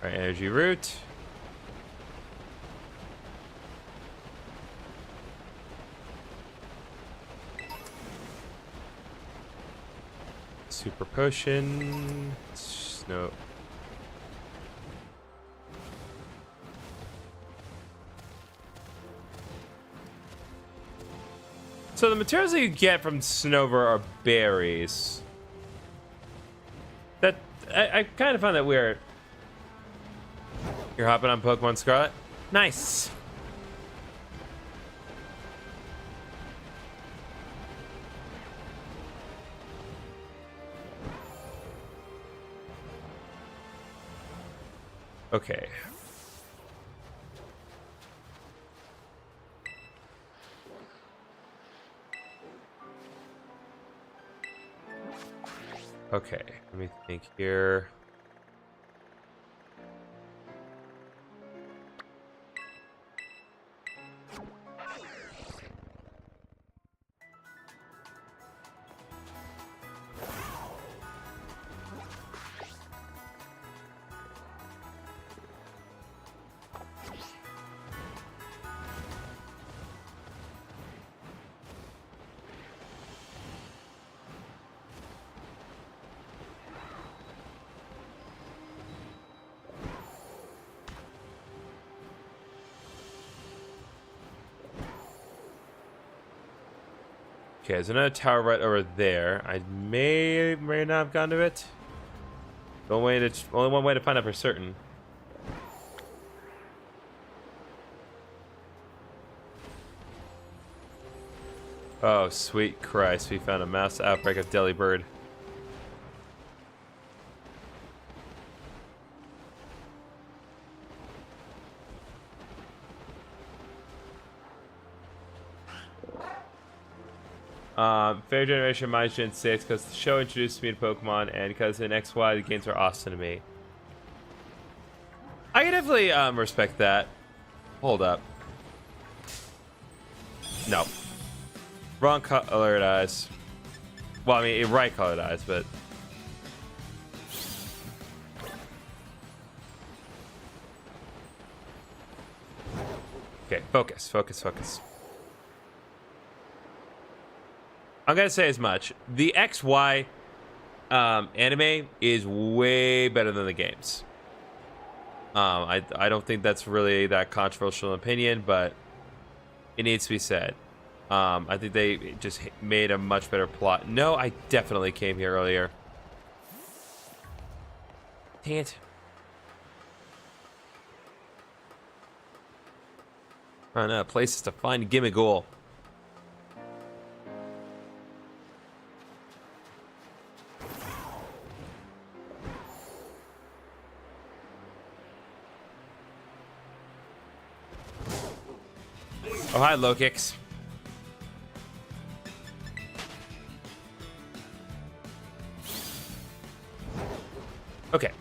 Alright, energy root. Super potion. Snow. So the materials that you get from Snover are berries. That I kind of find that weird. You're hopping on Pokemon Scarlet? Nice. Okay. Okay, let me think here. Okay, there's another tower right over there. I may not have gone to it. Only one way to find out for certain. Oh, sweet Christ. We found a mass outbreak of Delibird. Fair Generation minus Gen 6 because the show introduced me to Pokemon and because in XY the games are awesome to me. I can definitely respect that. Hold up. No. Wrong colored eyes. Well, I mean, right colored eyes, but... Okay, focus, focus, focus. I'm gonna say as much. The XY anime is way better than the games. I don't think that's really that controversial opinion, but it needs to be said. I think they just made a much better plot. No, I definitely came here earlier. Dang it. Run out of places to find Gimmighoul. Oh, hi, Lokix. Okay.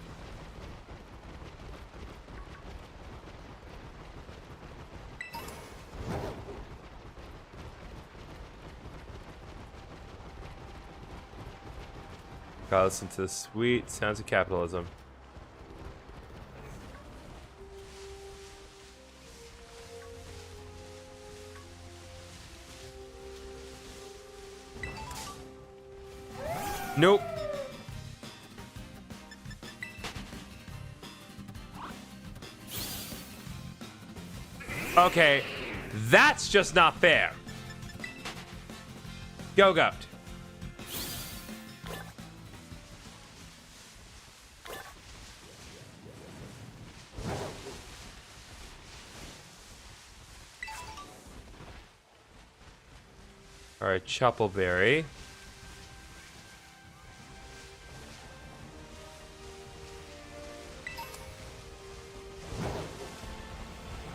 Gotta listen to the sweet sounds of capitalism. Nope. Okay, that's just not fair. Go, Goat. All right, Choppleberry.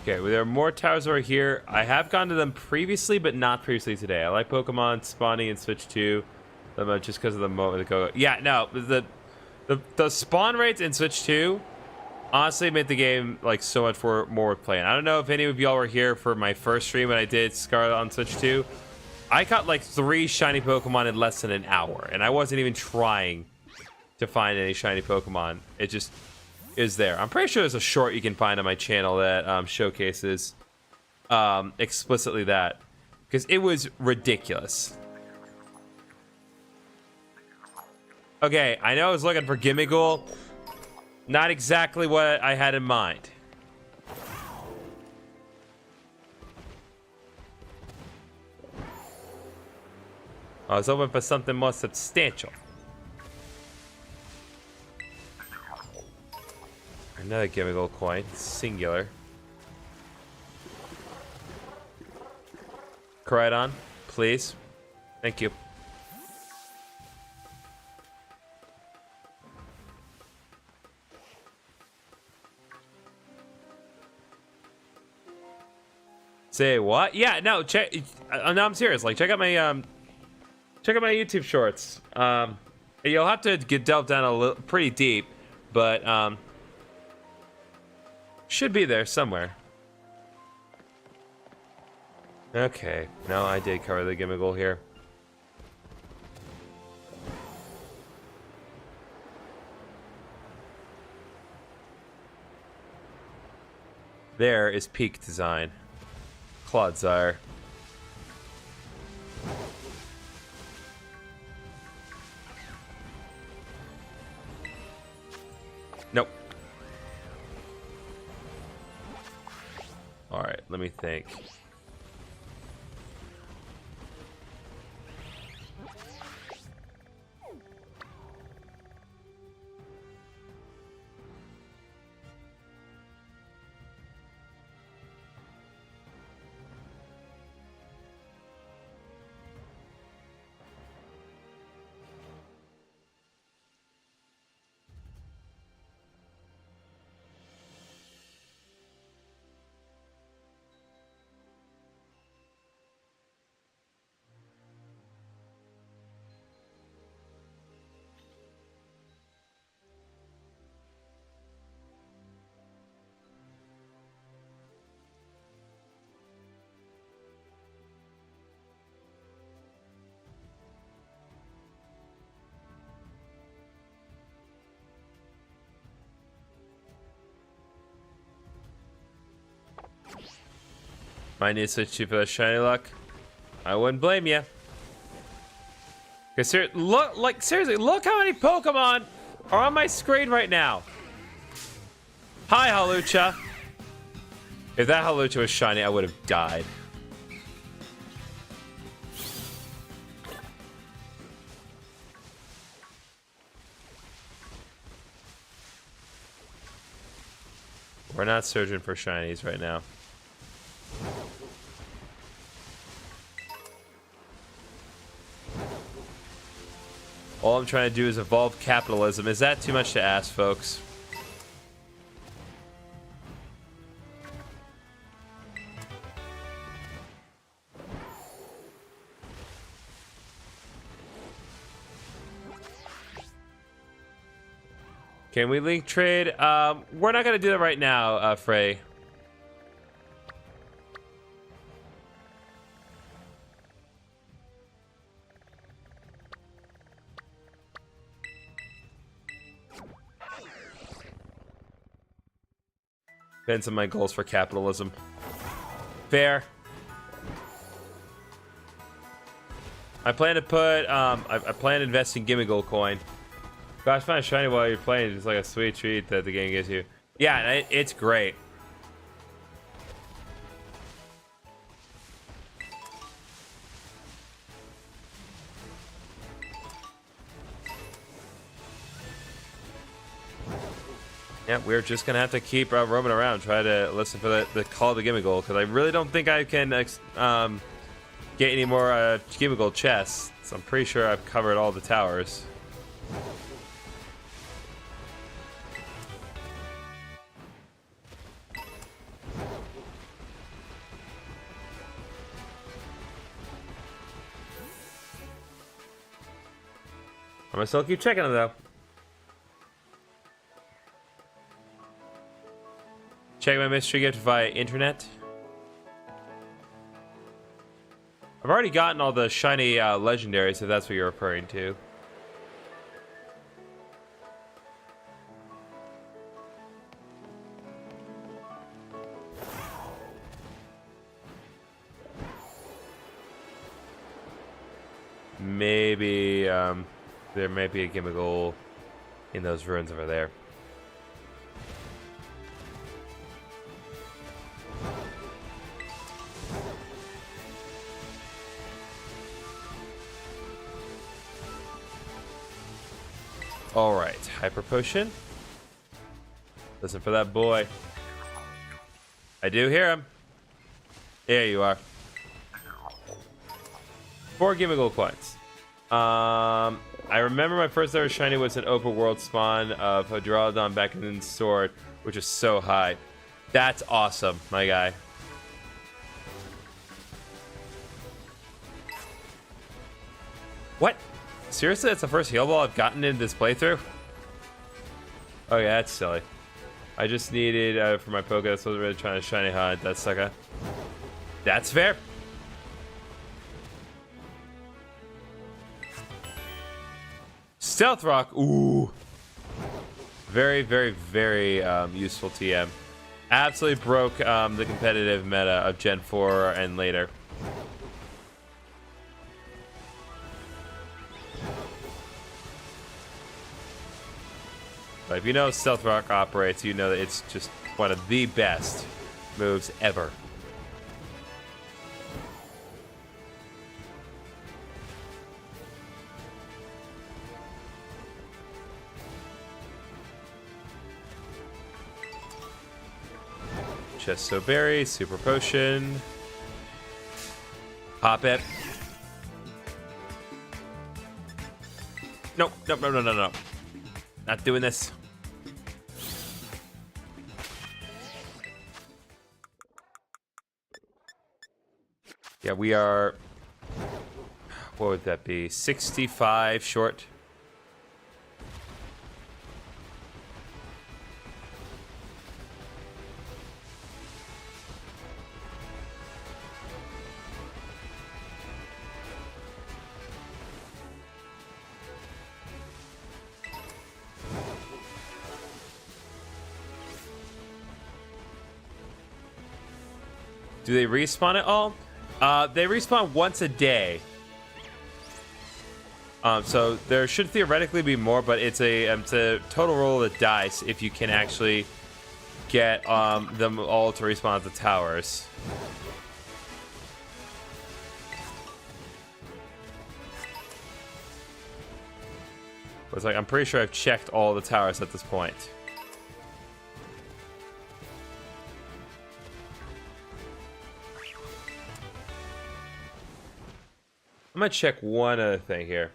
Okay, well, there are more towers over here. I have gone to them previously, but not previously today. I like Pokemon spawning in Switch 2 just because of the moment. Yeah, no, the spawn rates in Switch 2 honestly made the game like so much more worth playing. I don't know if any of y'all were here for my first stream when I did Scarlet on Switch 2. I caught like 3 shiny Pokemon in less than an hour, and I wasn't even trying to find any shiny Pokemon. It just is there. I'm pretty sure there's a short you can find on my channel that showcases explicitly that, because it was ridiculous. Okay, I know I was looking for Gimmighoul. Not exactly what I had in mind. I was hoping for something more substantial. Another Gimmighoul coin, singular. Koraidon, please. Thank you. Say what? Yeah, no, check. No, I'm serious. Like, check out my YouTube shorts. You'll have to get delved down a little, pretty deep, but should be there somewhere. Okay, no, I did cover the Gimmighoul here. There is peak design. Clodsire. Nope. Alright, let me think. Might need to switch to for the shiny luck. I wouldn't blame you. Cause seriously, look how many Pokemon are on my screen right now. Hi, Hawlucha. If that Hawlucha was shiny, I would have died. We're not searching for shinies right now. All I'm trying to do is evolve capitalism. Is that too much to ask, folks? Can we link trade? We're not gonna do that right now, Frey. Depends on my goals for capitalism. Fair. I plan to put, I plan to invest in Gimmighoul coin. Gosh, find a shiny while you're playing. It's like a sweet treat that the game gives you. Yeah, it's great. Yeah, we're just gonna have to keep roaming around, try to listen for the call to Gimmighoul, because I really don't think I can get any more Gimmighoul chests. So I'm pretty sure I've covered all the towers. I'm gonna still keep checking them though. Check my mystery gift via internet. I've already gotten all the shiny legendaries, if that's what you're referring to. Maybe there might be a gimmickle in those ruins over there. All right, hyper potion. Listen for that boy. I do hear him. There you are. 4 gimmickle coins. I remember my first ever shiny was an open world spawn of Hydrolodon back in the sword, which is so high. That's awesome, my guy. What? Seriously, that's the first heal ball I've gotten in this playthrough? Oh yeah, that's silly. I just needed for my Poké. That's what I was really trying to shiny hunt. That sucker. That's fair. Stealth Rock. Ooh. Very, very, very useful TM. Absolutely broke the competitive meta of Gen 4 and later. But if you know how Stealth Rock operates, you know that it's just one of the best moves ever. Chesto Berry, Super Potion. Pop it. Nope, nope, no, no, no, no. Not doing this. Yeah, we are... What would that be? 65 short. Do they respawn at all? They respawn once a day. So there should theoretically be more, but it's a total roll of the dice if you can actually get them all to respawn at the towers. But it's like, I'm pretty sure I've checked all the towers at this point. I'm gonna check one other thing here.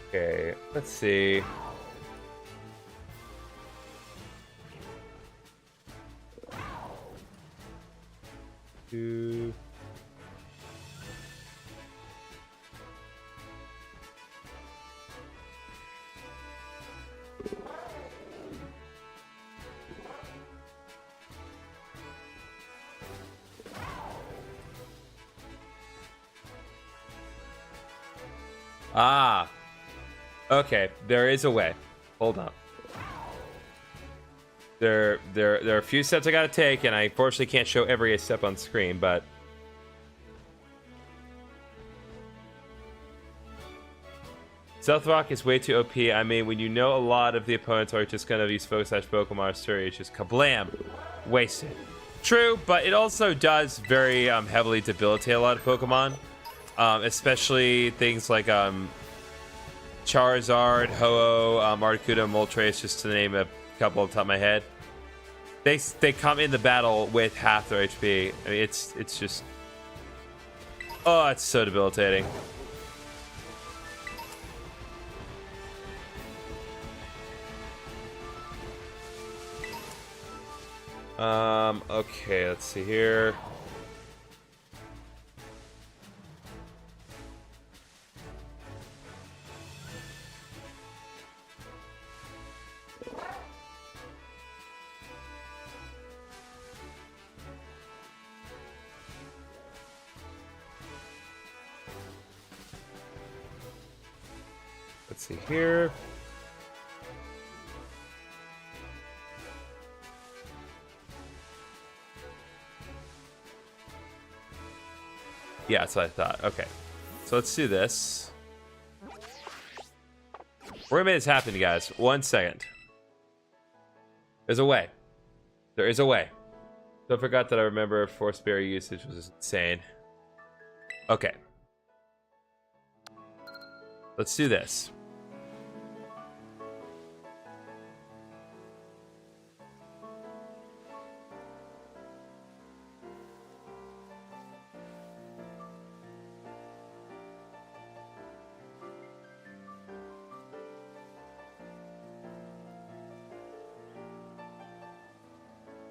Okay, let's see. Two. Ah, okay. There is a way. Hold on. There are a few steps I gotta take, and I unfortunately can't show every step on screen, but Stealth Rock is way too OP. I mean, when you know a lot of the opponents are just gonna use Focus Sash Pokemon story, it's just kablam, wasted. True, but it also does very heavily debilitate a lot of Pokemon. Especially things like Charizard, Ho-Oh, Articuno, Moltres, just to name a couple off the top of my head. They come in the battle with half their HP. I mean, it's just... Oh, it's so debilitating. Okay, let's see here. Let's see here. Yeah, that's what I thought. Okay. So let's do this. We're gonna make this happen, guys. 1 second. There's a way. There is a way. So I forgot that I remember force berry usage was insane. Okay. Let's do this.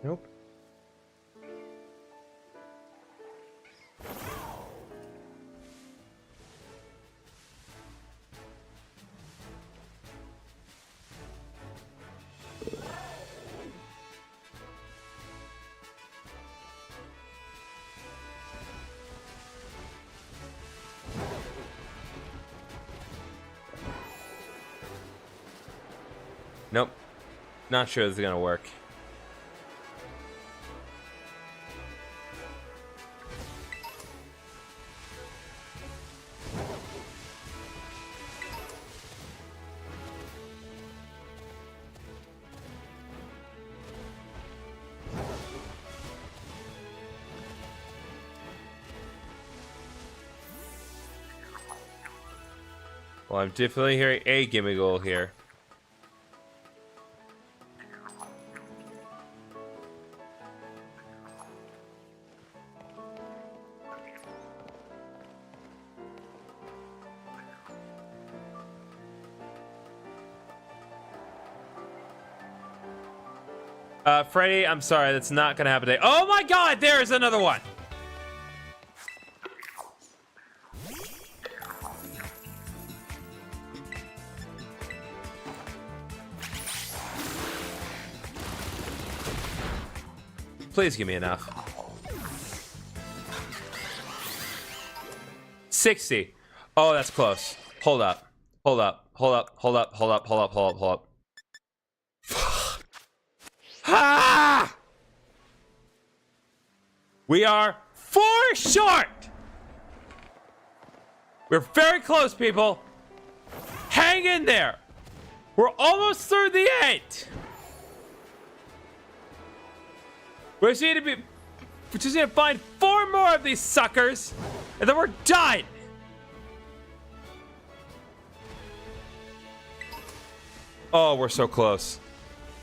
Nope. Nope. Not sure this is gonna work. Well, I'm definitely hearing a gimme goal here. Freddy, I'm sorry, that's not gonna happen today. Oh my god, there is another one! Please give me enough. 60. Oh, that's close. Hold up. Hold up. Hold up. Hold up. Hold up. Hold up. Hold up. Hold up. Ah! We are 4 short. We're very close, people. Hang in there. We're almost through the 8. We just need to find 4 more of these suckers, and then we're done. Oh, we're so close.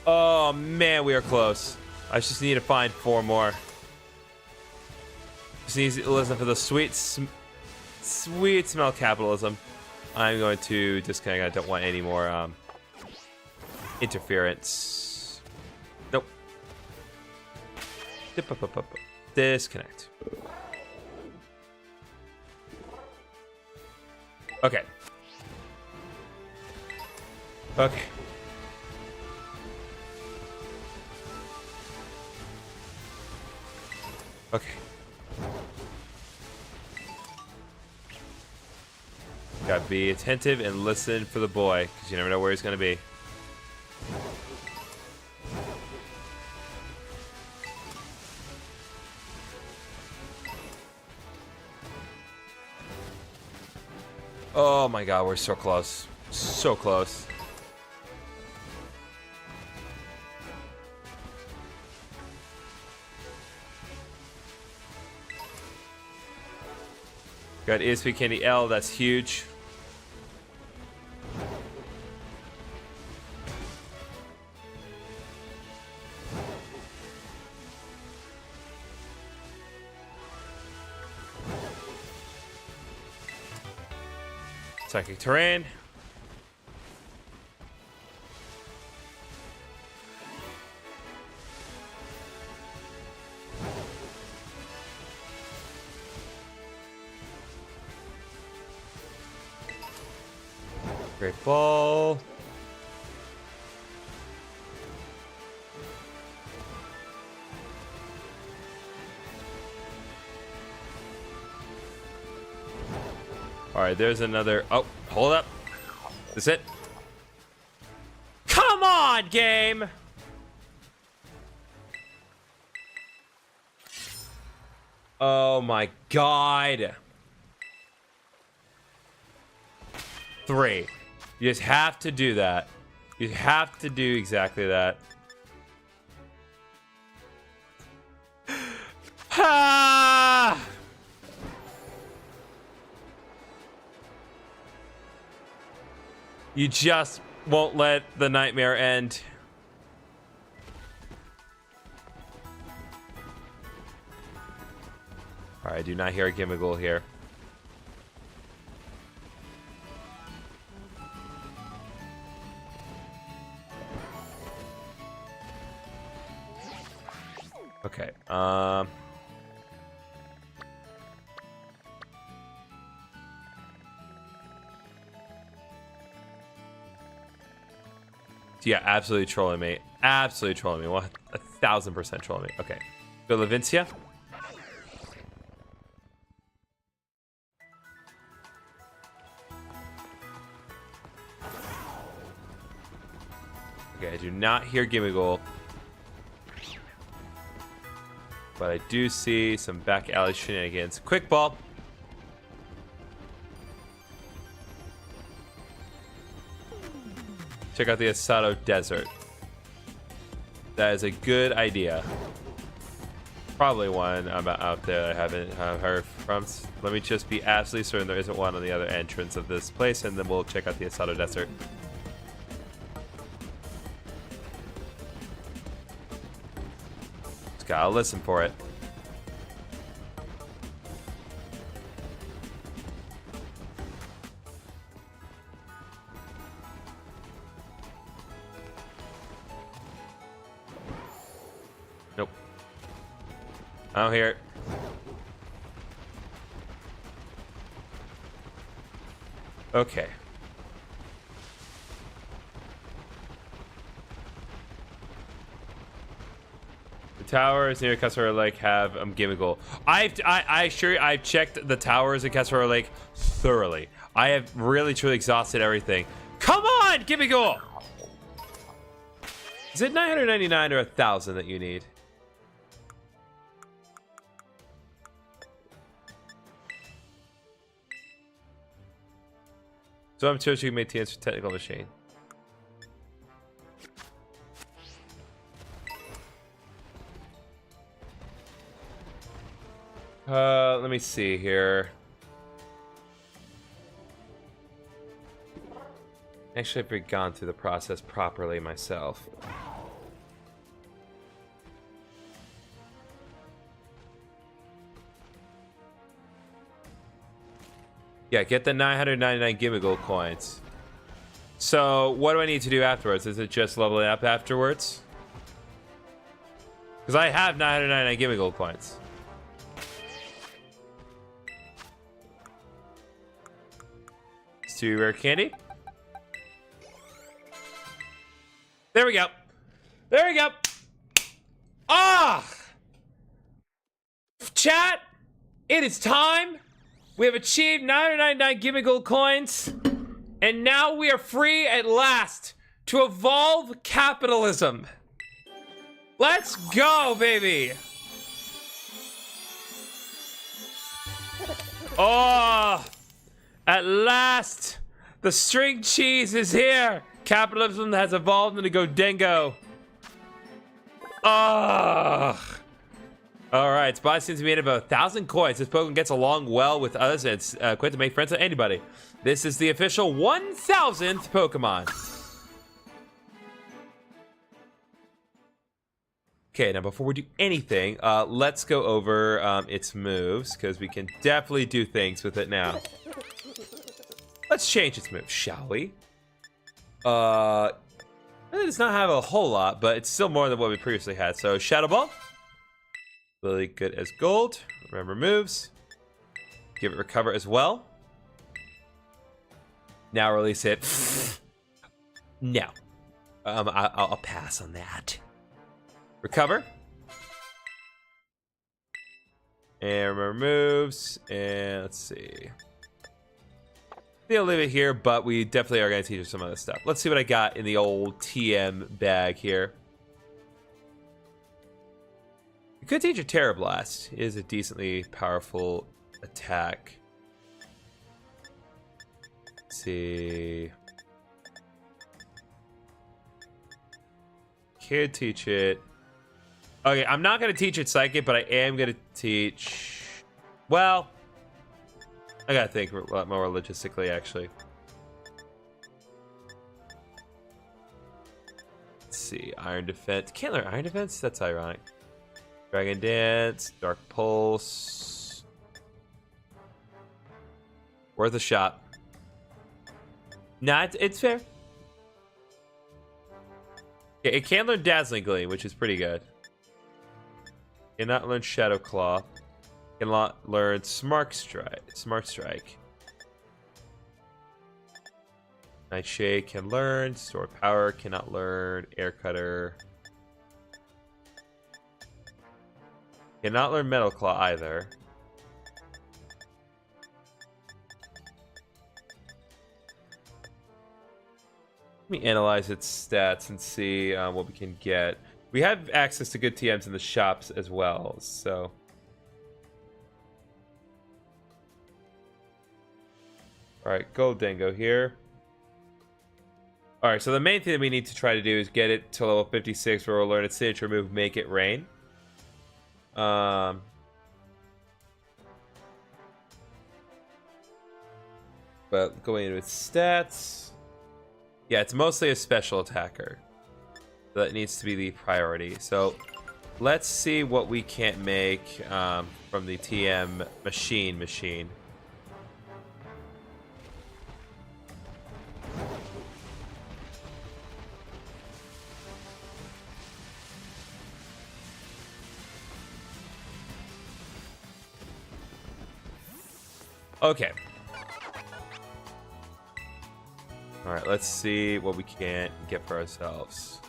Oh man, we are close. I just need to find 4 more. Just need to listen for the sweet smell of capitalism. I'm going to disconnect. I don't want any more interference. Nope. Disconnect. Okay. Okay. Okay. Gotta be attentive and listen for the boy, because you never know where he's gonna be. Oh my god, we're so close. So close. Got ESP Candy L, that's huge. Psychic Terrain. Great Ball. All right, there's another. Oh, hold up. Is it? Come on, game! Oh my god. 3. You just have to do that. You have to do exactly that. Ah! You just won't let the nightmare end. All right, I do not hear a Gimmighoul here. Okay. Yeah, absolutely trolling me. Absolutely trolling me. 1000% trolling me. Okay. Go Levincia. Okay, I do not hear Gimmighoul. But I do see some back alley shenanigans. Quick ball. Check out the Asado Desert. That is a good idea. Probably one out there I haven't heard from. Let me just be absolutely certain there isn't one on the other entrance of this place, and then we'll check out the Asado Desert. Just gotta listen for it. Nope. I don't hear it. Okay. The towers near Castle Lake have Gimmighoul. I've checked the towers in Castle Lake thoroughly. I have really truly exhausted everything. Come on, Gimmighoul! Is it 999 or 1,000 that you need? So I'm sure you can make TN's technical machine. Let me see here. Actually, I've gone through the process properly myself. Yeah, get the 999 Gimmighoul coins. So, what do I need to do afterwards? Is it just leveling up afterwards? Because I have 999 Gimmighoul coins. It's 2 rare candy. There we go. There we go. Ah! Chat, it is time. We have achieved 999 Gimmighoul coins, and now we are free at last to evolve capitalism. Let's go, baby. Oh, at last, the string cheese is here. Capitalism has evolved into Godengo. Oh. Alright, Spot seems to be at about 1,000 coins. This Pokemon gets along well with us, and it's quick to make friends with anybody. This is the official 1,000th Pokemon. Okay, now before we do anything, let's go over its moves, because we can definitely do things with it now. Let's change its moves, shall we? It does not have a whole lot, but it's still more than what we previously had. So, Shadow Ball. Really good as gold. Remember moves. Give it recover as well. Now release it. No. I'll pass on that. Recover. And remember moves. And let's see. I'll leave it here, but we definitely are going to teach her some other stuff. Let's see what I got in the old TM bag here. You could teach her Terror Blast. It is a decently powerful attack. Let's see. Could teach it. Okay, I'm not going to teach it Psychic, but I am going to teach... Well, I got to think a lot more logistically, actually. Let's see. Iron Defense. Can't learn Iron Defense? That's ironic. Dragon Dance. Dark Pulse. Worth a shot. Nah, it's fair. Yeah, it can learn Dazzling Gleam, which is pretty good. Cannot learn Shadow Claw. Cannot learn Smart Strike. Nightshade can learn. Stored Power cannot learn. Air Cutter. Cannot learn Metal Claw either. Let me analyze its stats and see what we can get. We have access to good TMs in the shops as well, so... Alright, Gold Dingo here. Alright, so the main thing that we need to try to do is get it to level 56 where we'll learn its signature move, Make It Rain. But going into its stats... Yeah, it's mostly a special attacker. So that needs to be the priority. So let's see what we can't make from the TM machine. Okay. Alright, let's see what we can get for ourselves.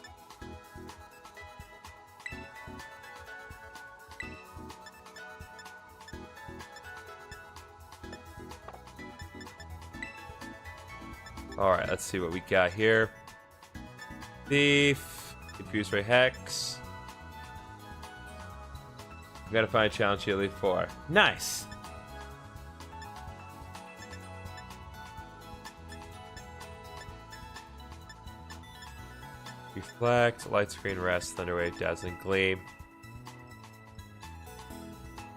Alright, let's see what we got here. Thief. Confused Ray Hex. We gotta find a challenge to Elite 4. Nice! Reflect, Light Screen Rest, Thunderwave, Dazzling Gleam.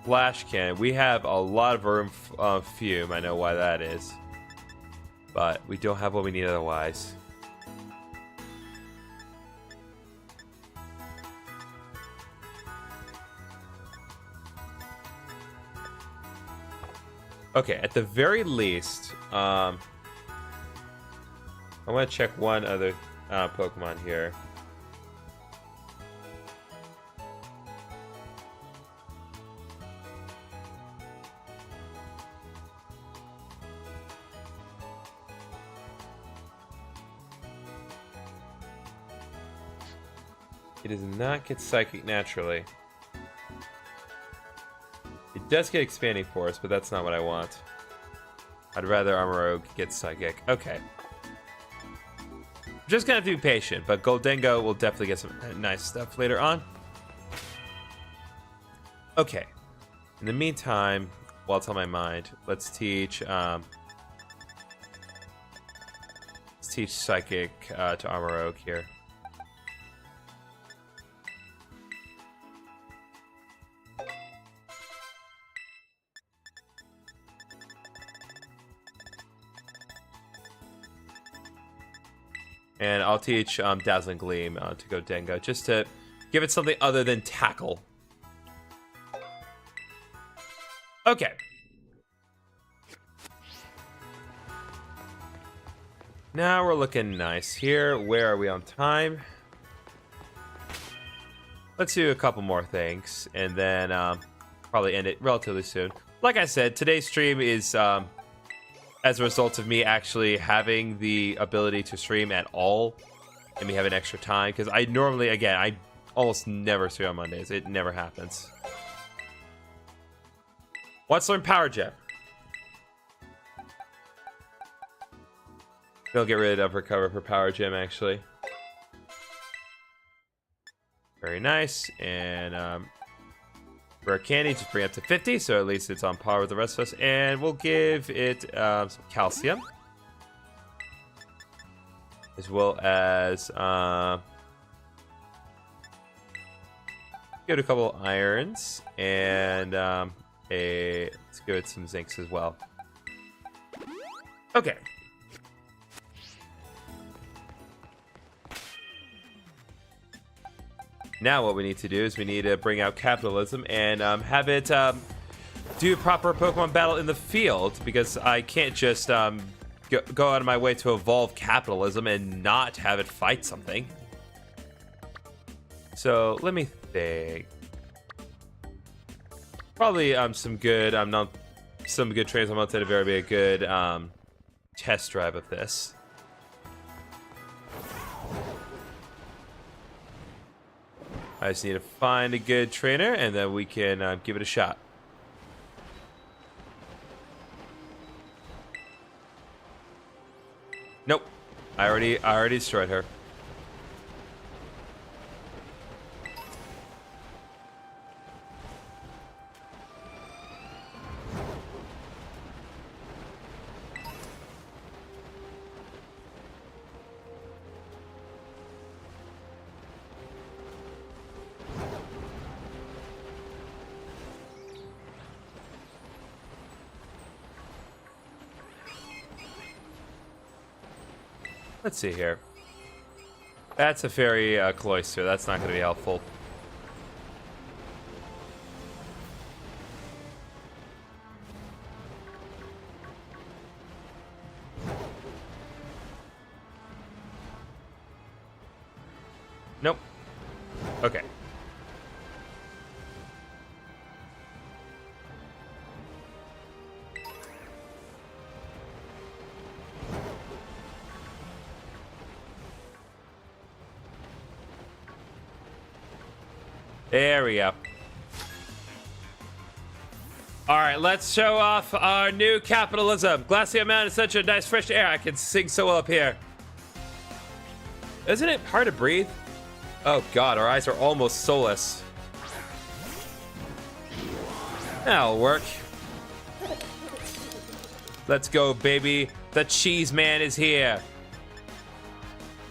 Flash Cannon. We have a lot of room fume. I know why that is. But we don't have what we need otherwise. Okay, at the very least, I want to check one other Pokemon here. It does not get Psychic naturally. It does get Expanding Force, but that's not what I want. I'd rather Armor get Psychic. Okay. Just gonna have to be patient, but Goldengo will definitely get some nice stuff later on. Okay. In the meantime, while it's on my mind, let's teach Psychic to Armor here. And I'll teach Dazzling Gleam to go Dengo, just to give it something other than Tackle. Okay. Now we're looking nice here. Where are we on time? Let's do a couple more things, and then probably end it relatively soon. Like I said, today's stream is... as a result of me actually having the ability to stream at all and me having extra time, because I normally, again, I almost never stream on Mondays. It never happens. Let's learn Power Gem. They'll get rid of recover for power gem, actually. Very nice. And rare candy, just bring it up to 50, so at least it's on par with the rest of us. And we'll give it some calcium, as well as give it a couple irons, and let's give it some zincs as well. Okay. Now what we need to do is we need to bring out capitalism and have it do proper Pokemon battle in the field, because I can't just go out of my way to evolve capitalism and not have it fight something. So let me think. Probably some good trainers. I'm going to very be a good test drive of this. I just need to find a good trainer, and then we can give it a shot. Nope. I already destroyed her. Let's see here. That's a fairy cloister. That's not going to be helpful. Nope. Okay. There we go. All right, let's show off our new capitalism. Glacier Mountain is such a nice fresh air. I can sing so well up here. Isn't it hard to breathe? Oh God, our eyes are almost soulless. That'll work. Let's go, baby. The cheese man is here.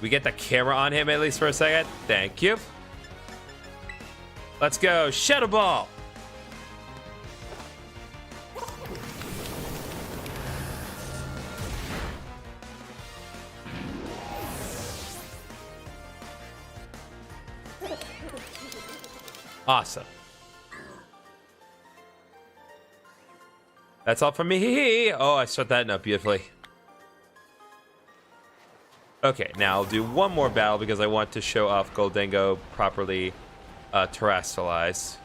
We get the camera on him at least for a second. Thank you. Let's go, Shadow Ball. Awesome. That's all from me. Oh, I shut that up beautifully. Okay, now I'll do one more battle because I want to show off Goldengo properly terrestrialized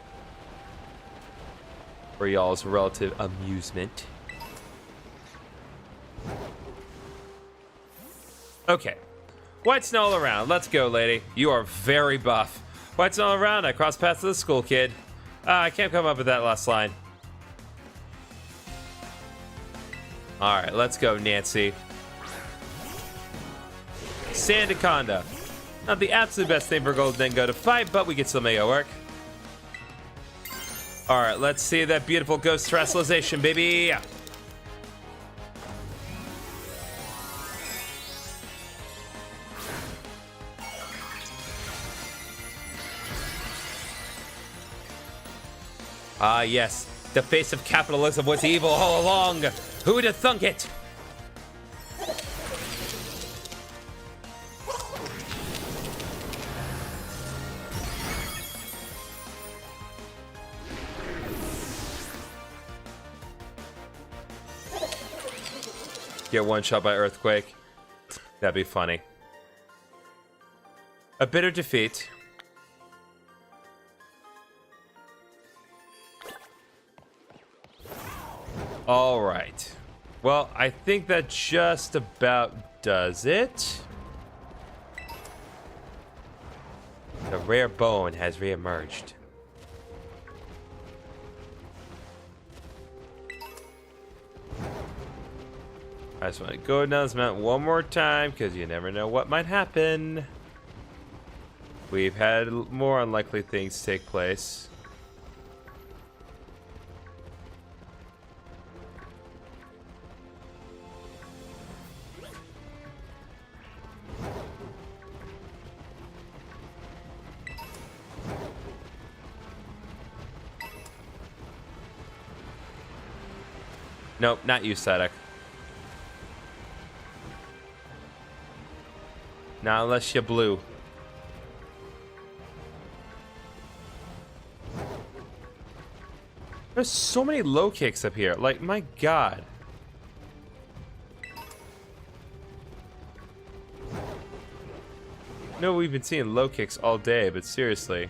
for y'all's relative amusement. Okay. White snow all around. Let's go, lady. You are very buff. White snow all around. I crossed paths to the school, kid. I can't come up with that last line. Alright, let's go, Nancy. Sandaconda. Not the absolute best thing for Goldengo to fight, but we can still make it work. Alright, let's see that beautiful ghost terrestrialization, baby. Ah, yes. The face of capitalism was evil all along. Who would have thunk it? Get one shot by Earthquake. That'd be funny. A bitter defeat. All right. Well, I think that just about does it. The rare bone has reemerged. I just want to go down this mountain one more time because you never know what might happen. We've had more unlikely things take place. Nope, not you, Sadek. Not unless you're blue. There's so many low kicks up here. Like, my god. No, we've been seeing low kicks all day, but seriously.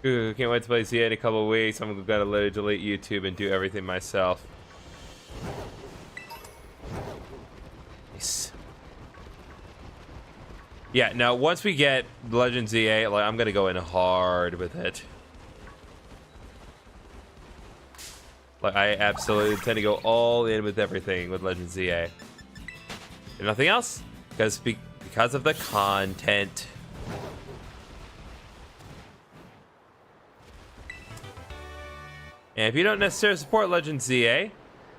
Ooh, can't wait to play ZA in a couple of weeks. I'm gonna literally delete YouTube and do everything myself. Nice. Yeah, now once we get Legend ZA, like, I'm gonna go in hard with it. Like, I absolutely tend to go all in with everything with Legend ZA. If nothing else, because of the content. And if you don't necessarily support Legend ZA,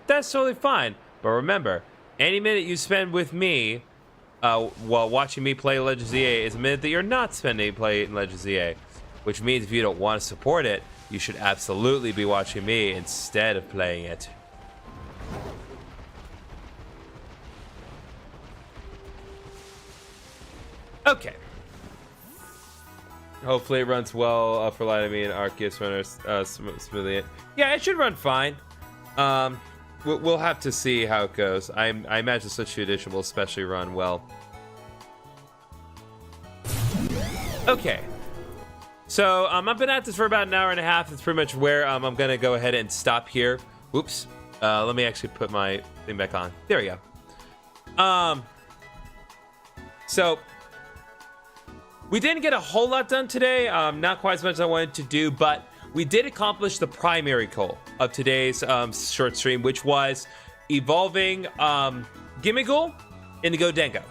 that's totally fine. But remember, any minute you spend with me while watching me play Legend ZA is a minute that you're not spending playing Legend ZA. Which means if you don't want to support it, you should absolutely be watching me instead of playing it. Okay. Hopefully it runs well for Light-of-Me and Arceus runners smoothly. Yeah, it should run fine. We'll have to see how it goes. I imagine Switch 2 Edition will especially run well. Okay. So I've been at this for about an hour and a half. That's pretty much where I'm going to go ahead and stop here. Whoops. Let me actually put my thing back on. There we go. So we didn't get a whole lot done today. Not quite as much as I wanted to do, but we did accomplish the primary goal of today's short stream, which was evolving Gimmighoul into Gholdengo.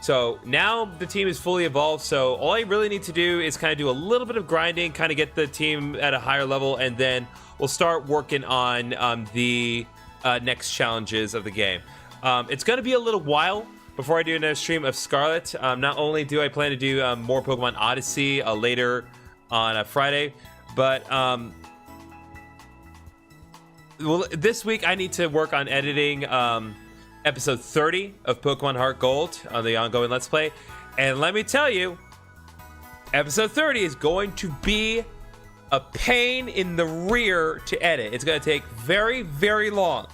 So now the team is fully evolved, so all I really need to do is kind of do a little bit of grinding, kind of get the team at a higher level, and then we'll start working on the next challenges of the game. It's going to be a little while before I do another stream of Scarlet. Not only do I plan to do more Pokemon Odyssey later on a Friday, but well, this week I need to work on editing episode 30 of Pokemon Heart Gold on the ongoing Let's Play. And let me tell you, episode 30 is going to be a pain in the rear to edit. It's going to take very, very long.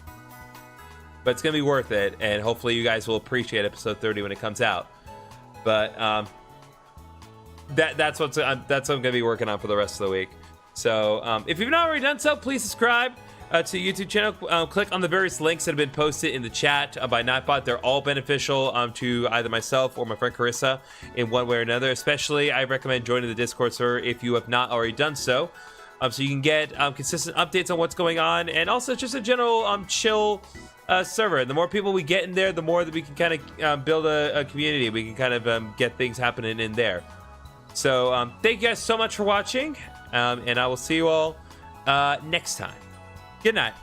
But it's going to be worth it, and hopefully you guys will appreciate episode 30 when it comes out. But that's what I'm going to be working on for the rest of the week. So if you've not already done so, please subscribe to the YouTube channel. Click on the various links that have been posted in the chat by Nightbot. They're all beneficial to either myself or my friend Carissa in one way or another. Especially, I recommend joining the Discord server if you have not already done so. So you can get consistent updates on what's going on, and also just a general chill server. The more people we get in there, the more that we can kind of build a community. We can kind of get things happening in there. So thank you guys so much for watching, and I will see you all next time. Good night.